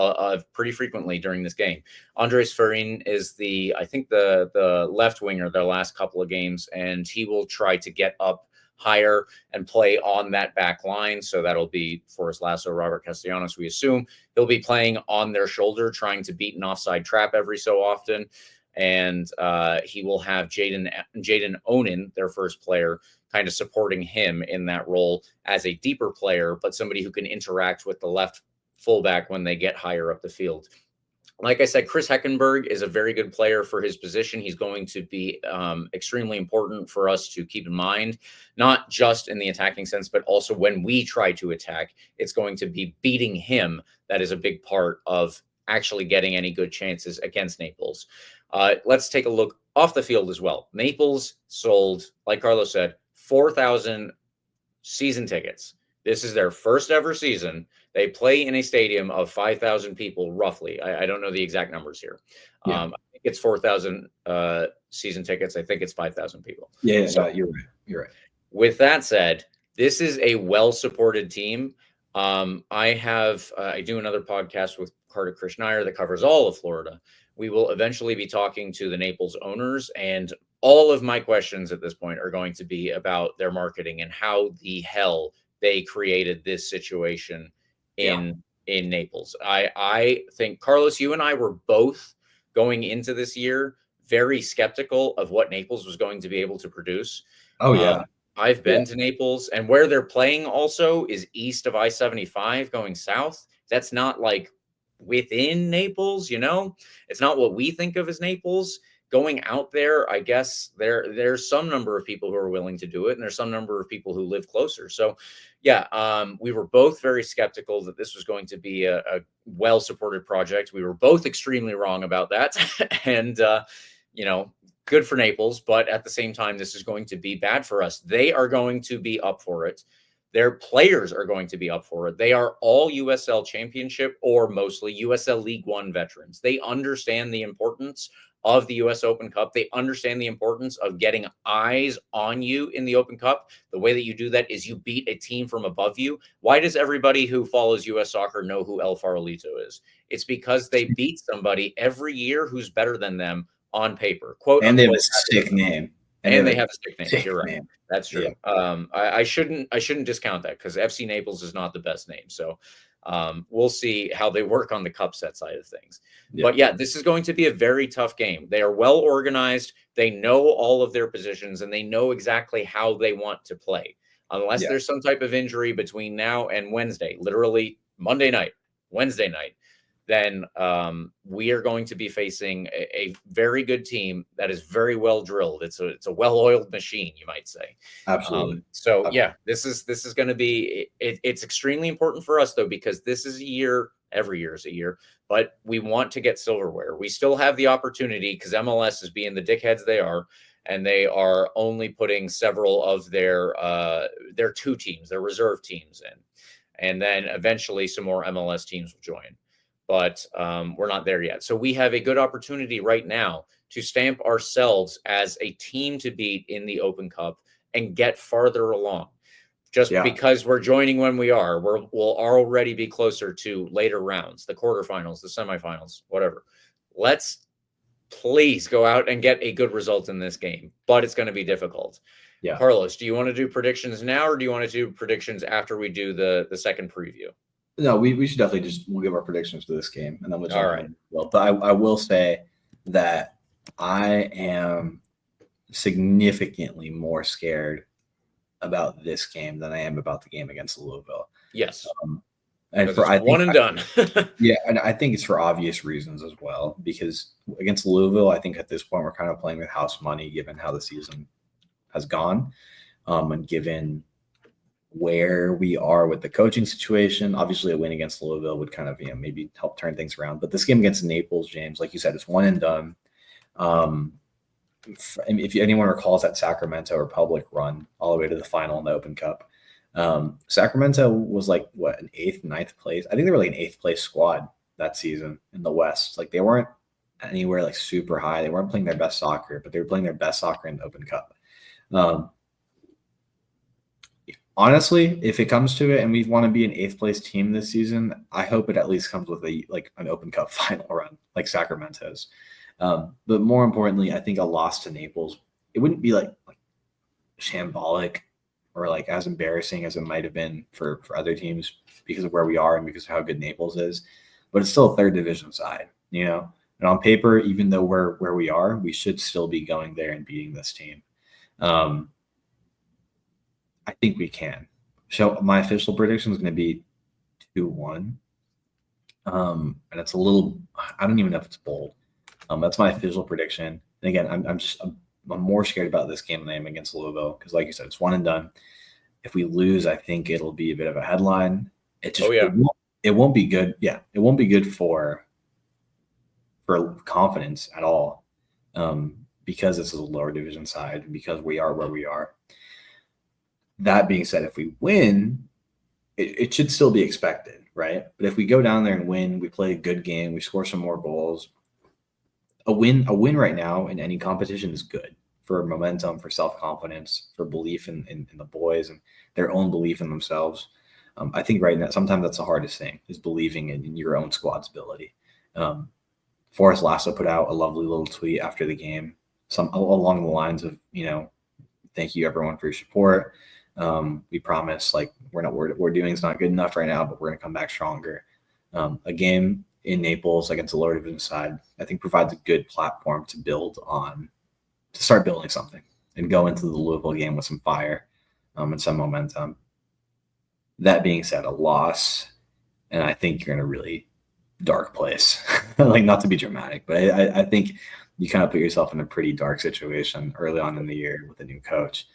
pretty frequently during this game. Andres Farin is I think the left winger their last couple of games, and he will try to get up higher and play on that back line. So that'll be Forrest Lasso, Robert Castellanos. We assume he'll be playing on their shoulder, trying to beat an offside trap every so often. And he will have Jaden Onen, their first player, kind of supporting him in that role as a deeper player, but somebody who can interact with the left fullback when they get higher up the field. Like I said, Chris Heckenberg is a very good player for his position. He's going to be extremely important for us to keep in mind, not just in the attacking sense, but also when we try to attack, it's going to be beating him. That is a big part of actually getting any good chances against Naples. Let's take a look off the field as well. Naples sold, like Carlos said, 4,000 season tickets. This is their first ever season. They play in a stadium of 5,000 people, roughly. I don't know the exact numbers here. Yeah. I think it's 4,000 season tickets. I think it's 5,000 people. Yeah, so, you're right. With that said, this is a well-supported team. I do another podcast with Carter Krishnaiyer that covers all of Florida. We will eventually be talking to the Naples owners, and all of my questions at this point are going to be about their marketing and how the hell they created this situation in Naples. I think, Carlos, you and I were both going into this year very skeptical of what Naples was going to be able to produce. Oh, yeah. I've been to Naples, and where they're playing also is east of I-75 going south. That's not like within Naples, it's not what we think of as Naples. Going out there, I guess there's some number of people who are willing to do it, and there's some number of people who live closer. So we were both very skeptical that this was going to be a well-supported project. We were both extremely wrong about that. And, good for Naples, but at the same time, this is going to be bad for us. They are going to be up for it. Their players are going to be up for it. They are all USL Championship or mostly USL League One veterans. They understand the importance of the US Open Cup. They understand the importance of getting eyes on you in the Open Cup. The way that you do that is you beat a team from above you. Why does everybody who follows US soccer know who El Farolito is? It's because they beat somebody every year who's better than them on paper. Quote, and they have a sick name. And they have a sick name. You're right. Name. That's true. Yeah. I shouldn't discount that, because FC Naples is not the best name. So we'll see how they work on the cup set side of things. Yeah. But this is going to be a very tough game. They are well organized. They know all of their positions, and they know exactly how they want to play. Unless there's some type of injury between now and Wednesday, literally Monday night, Wednesday night, then we are going to be facing a very good team that is very well drilled. It's a well-oiled machine, you might say. Absolutely. This is going to be it's extremely important for us, though, because this is a year. Every year is a year, but we want to get silverware. We still have the opportunity, because MLS is being the dickheads they are, and they are only putting several of their 2 teams, their reserve teams in. And then eventually some more MLS teams will join. But we're not there yet. So we have a good opportunity right now to stamp ourselves as a team to beat in the Open Cup and get farther along. Just because we're joining when we are, we'll already be closer to later rounds, the quarterfinals, the semifinals, whatever. Let's please go out and get a good result in this game, but it's going to be difficult. Yeah. Carlos, do you want to do predictions now, or do you want to do predictions after we do the second preview? No, we should definitely we'll give our predictions for this game, and then we'll jump All right. in. Well, but I will say that I am significantly more scared about this game than I am about the game against Louisville. Yes. And one and done. Yeah, and I think it's for obvious reasons as well, because against Louisville, I think at this point we're kind of playing with house money given how the season has gone, and given where we are with the coaching situation. Obviously, a win against Louisville would kind of maybe help turn things around. But this game against Naples, James, like you said, it's one and done. If anyone recalls that Sacramento Republic run all the way to the final in the Open Cup, Sacramento was like an 8th, 9th place. I think they were like an 8th place squad that season in the West. Like they weren't anywhere like super high. They weren't playing their best soccer, but they were playing their best soccer in the Open Cup. Honestly, if it comes to it and we want to be an 8th place team this season, I hope it at least comes with an Open Cup final run like Sacramento's. But more importantly, I think a loss to Naples, it wouldn't be like shambolic or like as embarrassing as it might have been for other teams because of where we are and because of how good Naples is. But it's still a 3rd division side, And on paper, even though we're where we are, we should still be going there and beating this team. I think we can. So my official prediction is going to be 2-1. And it's a little, I don't even know if it's bold. That's my official prediction. And again, I'm more scared about this game than I am against Louisville because, like you said, it's one and done. If we lose, I think it'll be a bit of a headline. It won't be good. Yeah, it won't be good for confidence at all, because this is a lower division side, because we are where we are. That being said, if we win, it should still be expected, right? But if we go down there and win, we play a good game, we score some more goals. A win right now in any competition is good for momentum, for self-confidence, for belief in the boys and their own belief in themselves. I think right now, sometimes that's the hardest thing, is believing in your own squad's ability. Forrest Lasso put out a lovely little tweet after the game, along the lines of, thank you everyone for your support. We promise, like, we're doing is not good enough right now, but we're going to come back stronger. A game in Naples against the lower division side, I think, provides a good platform to build on, to start building something and go into the Louisville game with some fire and some momentum. That being said, a loss, and I think you're in a really dark place. Like, not to be dramatic, but I think you kind of put yourself in a pretty dark situation early on in the year with a new coach.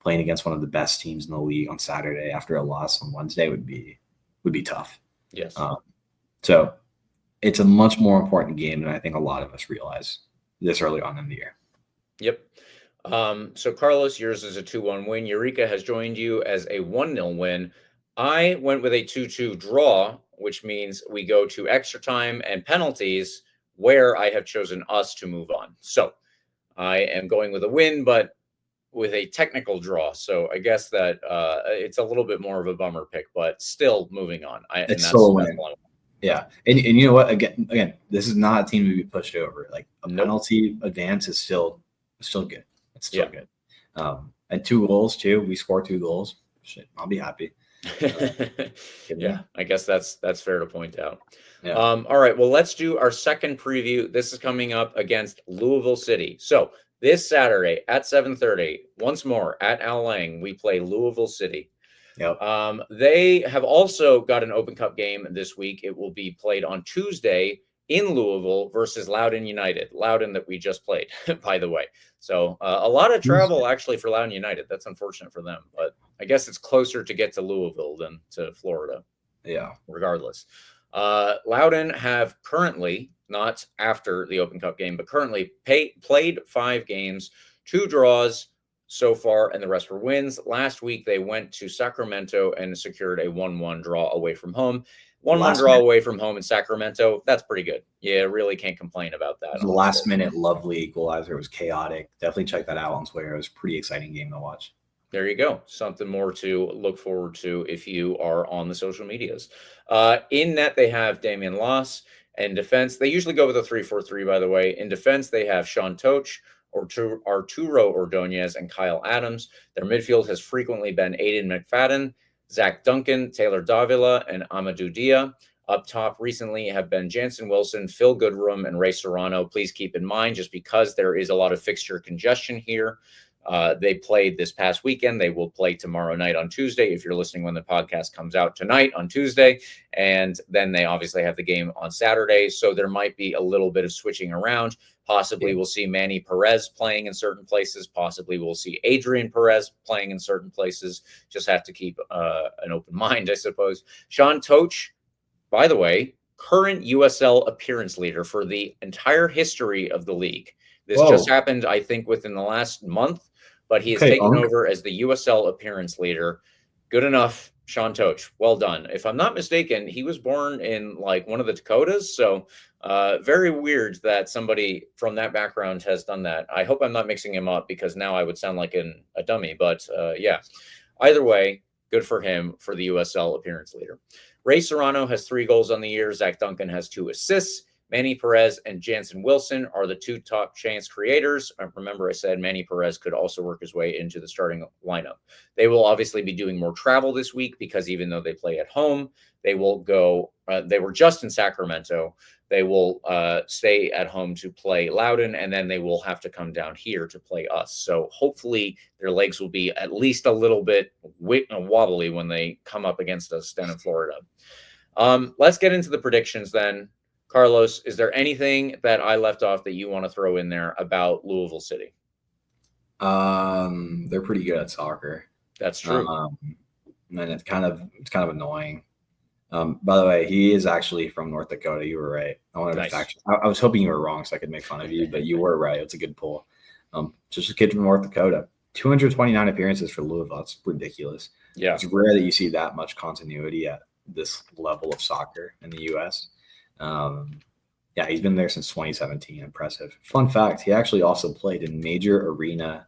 Playing against one of the best teams in the league on Saturday after a loss on Wednesday would be tough. Yes. So it's a much more important game than I think a lot of us realize this early on in the year. Yep. So Carlos, yours is a 2-1 win. Eureka has joined you as a 1-0 win. I went with a 2-2 draw, which means we go to extra time and penalties, where I have chosen us to move on. So I am going with a win, but with a technical draw. So I guess that it's a little bit more of a bummer pick, but still moving on. It's still a win. Yeah. And you know what? Again, this is not a team to be pushed over. Like, a penalty advance is still good. It's still good. And 2 goals too. We score 2 goals. Shit, I'll be happy. Yeah, I guess that's fair to point out. Yeah. All right. Well, let's do our second preview. This is coming up against Louisville City. So this Saturday at 7:30, once more at Al Lang, we play Louisville City. Yep. They have also got an Open Cup game this week. It will be played on Tuesday in Louisville versus Loudoun United. Loudoun that we just played, by the way. So a lot of travel actually for Loudoun United. That's unfortunate for them, but I guess it's closer to get to Louisville than to Florida. Yeah. Regardless. Loudoun have currently, not after the Open Cup game, but currently played 5 games, 2 draws so far, and the rest were wins. Last week, they went to Sacramento and secured a 1-1 draw away from home. 1-1 draw away from home in Sacramento. That's pretty good. Yeah, really can't complain about that. The last minute lovely equalizer. It was chaotic. Definitely check that out on Twitter. It was a pretty exciting game to watch. There you go. Something more to look forward to if you are on the social medias. In net, they have Damian Loss. In defense, they usually go with a 3-4-3, by the way. In defense, they have Sean Toch, Arturo Ordonez, and Kyle Adams. Their midfield has frequently been Aiden McFadden, Zach Duncan, Taylor Davila, and Amadou Dia. Up top recently have been Jansen Wilson, Phil Goodrum, and Ray Serrano. Please keep in mind, just because there is a lot of fixture congestion here, they played this past weekend. They will play tomorrow night on Tuesday, if you're listening when the podcast comes out tonight on Tuesday. And then they obviously have the game on Saturday. So there might be a little bit of switching around. Possibly we'll see Manny Perez playing in certain places. Possibly we'll see Adrian Perez playing in certain places. Just have to keep an open mind, I suppose. Sean Toch, by the way, current USL appearance leader for the entire history of the league. This just happened, I think, within the last month, but he has taken over as the USL appearance leader. Good enough, Sean Toch. Well done. If I'm not mistaken, he was born in like one of the Dakotas. So very weird that somebody from that background has done that. I hope I'm not mixing him up, because now I would sound like a dummy. But yeah, either way, good for him for the USL appearance leader. Ray Serrano has 3 goals on the year. Zach Duncan has 2 assists. Manny Perez and Jansen Wilson are the 2 top chance creators. Remember, I said Manny Perez could also work his way into the starting lineup. They will obviously be doing more travel this week, because even though they play at home, they will go. They were just in Sacramento. They will stay at home to play Loudoun, and then they will have to come down here to play us. So hopefully their legs will be at least a little bit wobbly when they come up against us down in Florida. Let's get into the predictions then. Carlos, is there anything that I left off that you want to throw in there about Louisville City? They're pretty good at soccer. That's true. And it's kind of annoying. By the way, he is actually from North Dakota. You were right. I wanted to fact. I was hoping you were wrong so I could make fun of you, but you were right. It's a good pull. Just a kid from North Dakota. 229 appearances for Louisville. That's ridiculous. Yeah, it's rare that you see that much continuity at this level of soccer in the U.S. Yeah, he's been there since 2017. Impressive. Fun fact: he actually also played in major arena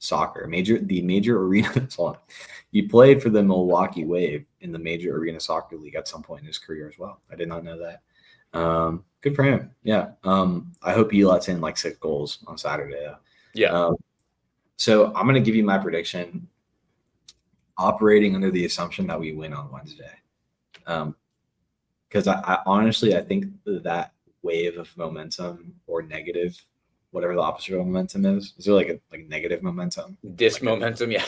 soccer. The major arena. He played for the Milwaukee Wave in the Major Arena Soccer League at some point in his career as well. I did not know that. Good for him. Yeah. I hope he lets in like 6 goals on Saturday. Though. Yeah. So I'm going to give you my prediction, operating under the assumption that we win on Wednesday. Because I honestly, I think that wave of momentum, or negative, whatever the opposite of momentum is there like a negative momentum? Momentum, yeah.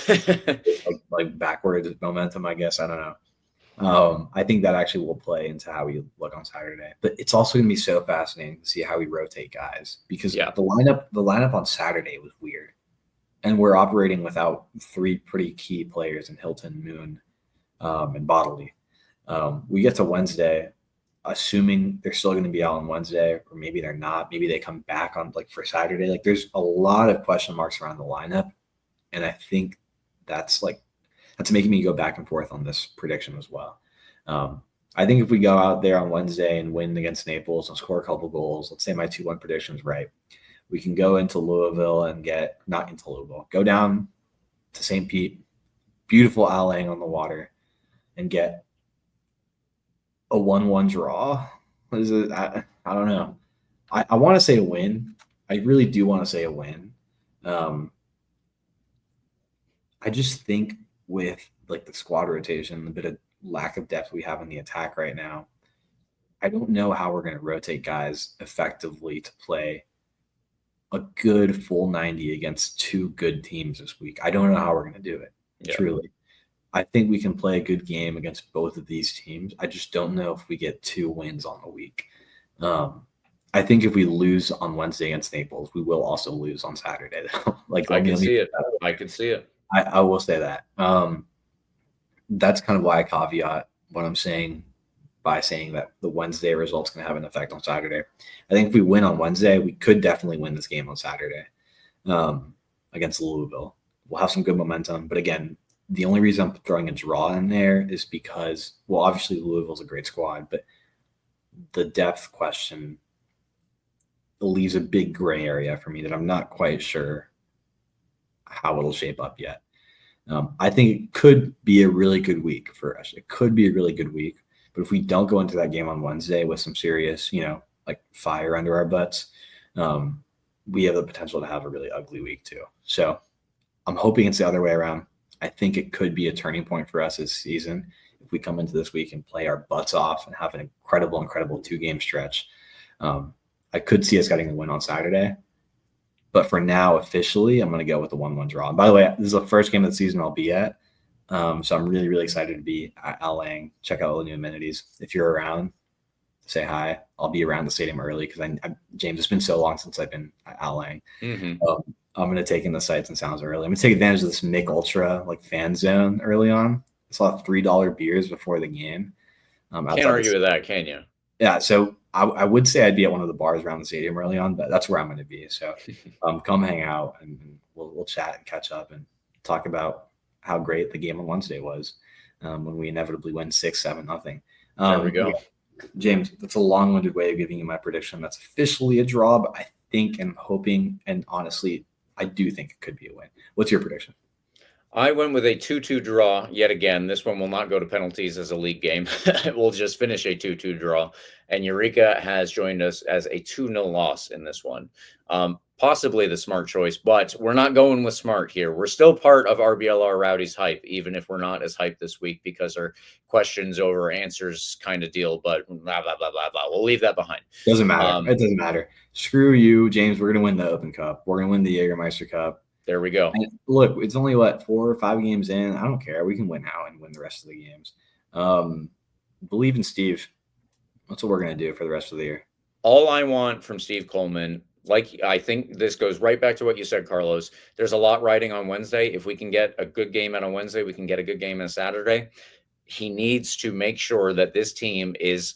like backward momentum, I guess. I don't know. I think that actually will play into how we look on Saturday. But it's also going to be so fascinating to see how we rotate guys, because the lineup on Saturday was weird. And we're operating without 3 pretty key players in Hilton, Moon, and Bodley. We get to Wednesday, assuming they're still going to be out on Wednesday, or maybe they're not. Maybe they come back on for Saturday. Like, there's a lot of question marks around the lineup, and I think that's making me go back and forth on this prediction as well. I think if we go out there on Wednesday and win against Naples and score a couple goals, let's say my 2-1 prediction is right, we can go into Louisville and go down to St. Pete, beautiful Allang on the water, and get a 1-1 draw. What is it? I don't know. I want to say a win. I really do want to say a win. I just think with the squad rotation, the bit of lack of depth we have in the attack right now, I don't know how we're going to rotate guys effectively to play a good full 90 against 2 good teams this week. I don't know how we're going to do it. Yeah. Truly. I think we can play a good game against both of these teams. I just don't know if we get 2 wins on the week. I think if we lose on Wednesday against Naples, we will also lose on Saturday. I can see it. I can see it. I will say that. That's kind of why I caveat what I'm saying by saying that the Wednesday result's going to have an effect on Saturday. I think if we win on Wednesday, we could definitely win this game on Saturday. against Louisville. We'll have some good momentum. But again, the only reason I'm throwing a draw in there is because, well, obviously Louisville's a great squad, but the depth question leaves a big gray area for me that I'm not quite sure how it'll shape up yet. I think it could be a really good week for us. It could be a really good week. But if we don't go into that game on Wednesday with some serious, like fire under our butts, we have the potential to have a really ugly week too. So I'm hoping it's the other way around. I think it could be a turning point for us this season if we come into this week and play our butts off and have an incredible 2-game stretch. I could see us getting the win on Saturday. But for now, officially, I'm going to go with the 1-1 draw. And by the way, this is the first game of the season I'll be at. So I'm really, really excited to be at Lang. Check out all the new amenities. If you're around, say hi. I'll be around the stadium early because James, it's been so long since I've been at Lang. Mm-hmm. I'm going to take in the sights and sounds early. I'm going to take advantage of this Mick Ultra fan zone early on. I saw $3 beers before the game. Can't argue with that, can you? Yeah, so I would say I'd be at one of the bars around the stadium early on, but that's where I'm going to be. So come hang out and we'll chat and catch up and talk about how great the game on Wednesday was when we inevitably win 6-7-0. There we go. Yeah. James, that's a long-winded way of giving you my prediction. That's officially a draw, but I think and hoping and honestly, I do think it could be a win. What's your prediction? I went with a 2-2 draw yet again. This one will not go to penalties as a league game. We'll just finish a 2-2 draw. And Eureka has joined us as a 2-0 loss in this one. Possibly the smart choice, but we're not going with smart here. We're still part of RBLR Rowdies hype, even if we're not as hyped this week because our questions over answers kind of deal, but blah, blah, blah, blah, blah. We'll leave that behind. Doesn't matter. It doesn't matter. Screw you, James. We're going to win the Open Cup. We're going to win the Jägermeister Cup. There we go. And look, it's only 4 or 5 games in. I don't care. We can win now and win the rest of the games. Believe in Steve. That's what we're going to do for the rest of the year. All I want from Steve Coleman, I think this goes right back to what you said, Carlos. There's a lot riding on Wednesday. If we can get a good game out on Wednesday, we can get a good game on Saturday. He needs to make sure that this team is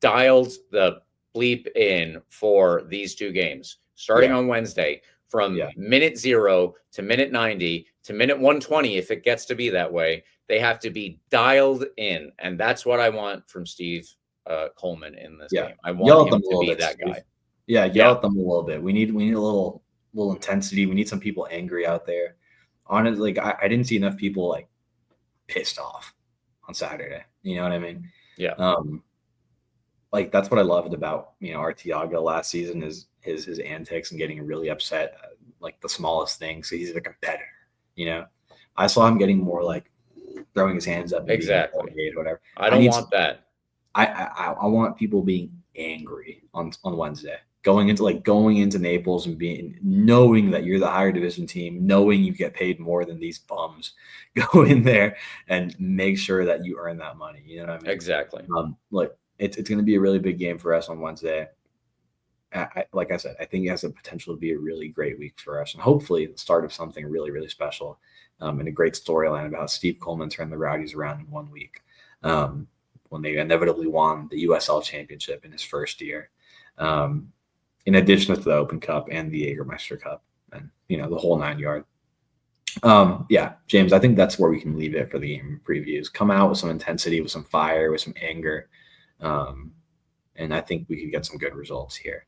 dialed the bleep in for these 2 games, starting on Wednesday. From minute 0 to minute 90 to minute 120, if it gets to be that way, they have to be dialed in. And that's what I want from Steve Coleman in this game. I want him to be that guy. Yeah, yell at them a little bit. We need a little intensity. We need some people angry out there. Honestly, I didn't see enough people pissed off on Saturday. You know what I mean? Yeah. That's what I loved about Artiaga last season is his antics and getting really upset the smallest things. So he's a competitor. I saw him getting more throwing his hands up. Exactly. Whatever. I don't want that. I want people being angry on Wednesday, going into Naples and knowing that you're the higher division team, knowing you get paid more than these bums. Go in there and make sure that you earn that money. You know what I mean? Exactly. Look, it's going to be a really big game for us on Wednesday. Like I said, I think it has the potential to be a really great week for us, and hopefully the start of something really, really special, and a great storyline about how Steve Coleman turned the Rowdies around in 1 week when they inevitably won the USL Championship in his first year, in addition to the Open Cup and the Jägermeister Cup, and the whole 9 yard. James, I think that's where we can leave it for the game previews. Come out with some intensity, with some fire, with some anger, and I think we could get some good results here.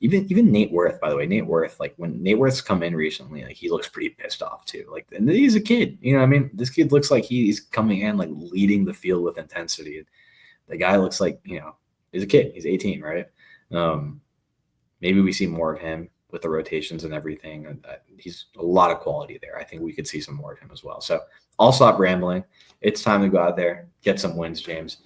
Even Nate Worth, by the way, when Nate Worth's come in recently, he looks pretty pissed off too. And he's a kid, you know what I mean? This kid looks like he's coming in, leading the field with intensity. The guy looks like, he's a kid. He's 18, right? Maybe we see more of him with the rotations and everything. He's a lot of quality there. I think we could see some more of him as well. So I'll stop rambling. It's time to go out there, get some wins, James.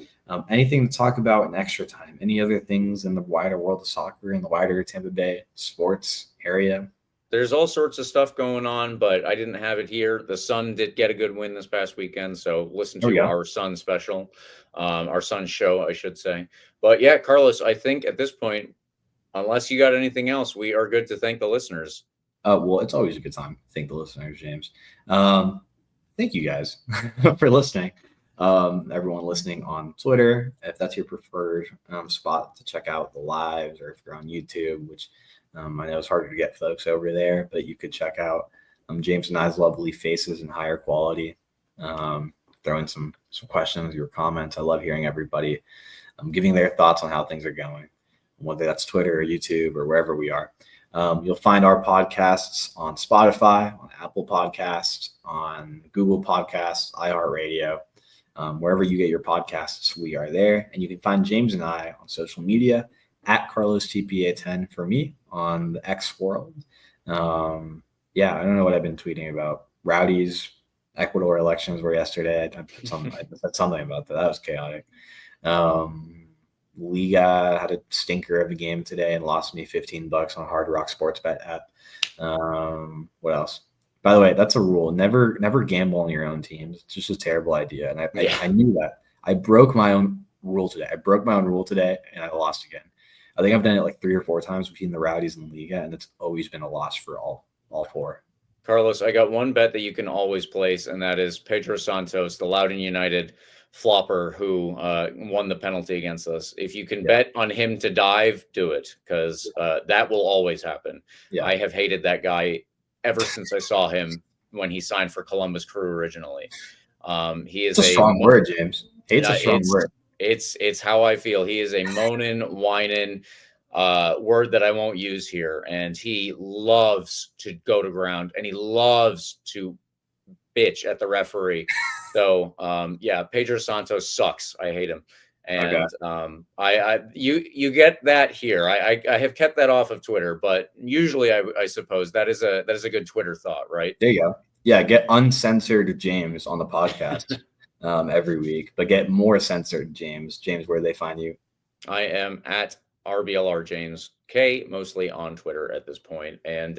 Anything to talk about in extra time? Any other things in the wider world of soccer, in the wider Tampa Bay sports area? There's all sorts of stuff going on, but I didn't have it here. The Sun did get a good win this past weekend, so listen to our Sun special, our Sun show, I should say. But yeah, Carlos, I think at this point, unless you got anything else, we are good to thank the listeners. Well, it's always a good time to thank the listeners, James. Thank you guys for listening. Everyone listening on Twitter, if that's your preferred spot to check out the lives, or if you're on YouTube, which I know it's harder to get folks over there, but you could check out James and I's lovely faces and higher quality. Throw in some questions, your comments. I love hearing everybody giving their thoughts on how things are going, whether that's Twitter or YouTube or wherever we are. You'll find our podcasts on Spotify, on Apple Podcasts, on Google Podcasts, iHeartRadio. Wherever you get your podcasts, we are there. And you can find James and I on social media at CarlosTPA10 for me on the X world. I don't know what I've been tweeting about. Rowdies, Ecuador elections were yesterday. I said something about that. That was chaotic. Liga had a stinker of a game today and lost me $15 on Hard Rock Sports Bet app. What else? By the way, that's a rule. Never gamble on your own teams. It's just a terrible idea. And I knew that. I broke my own rule today. And I lost again. I think I've done it like 3 or 4 times between the Rowdies and Liga, and it's always been a loss for all 4. Carlos, I got one bet that you can always place, and that is Pedro Santos, the Loudoun United flopper who won the penalty against us. If you can bet on him to dive, do it, because that will always happen. Yeah. I have hated that guy ever since I saw him when he signed for Columbus Crew originally. He is a strong word, James. Hate's a strong word. It's how I feel. He is a moaning, whining word that I won't use here. And he loves to go to ground, and he loves to bitch at the referee. So, Pedro Santos sucks. I hate him. And you get that here. I have kept that off of Twitter, but usually I suppose that is a good Twitter thought, right? There you go. Yeah, get uncensored James on the podcast every week, but get more censored James. James, where do they find you? I am at RBLR James K, mostly on Twitter at this point. And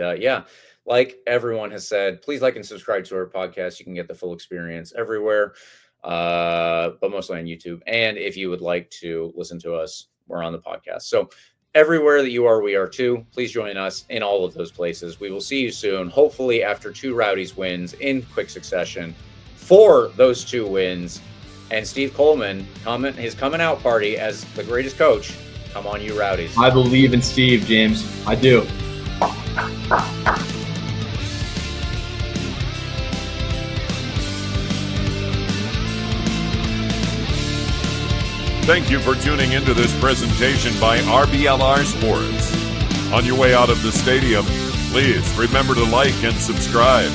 like everyone has said, please like and subscribe to our podcast. You can get the full experience everywhere, but mostly on YouTube. And if you would like to listen to us, we're on the podcast. So everywhere that you are, we are too. Please join us in all of those places. We will see you soon, hopefully after 2 Rowdies wins in quick succession. For those 2 wins, and Steve Coleman his coming out party as the greatest coach. Come on, you Rowdies. I believe in Steve, James. I do. Thank you for tuning into this presentation by RBLR Sports. On your way out of the stadium, please remember to like and subscribe.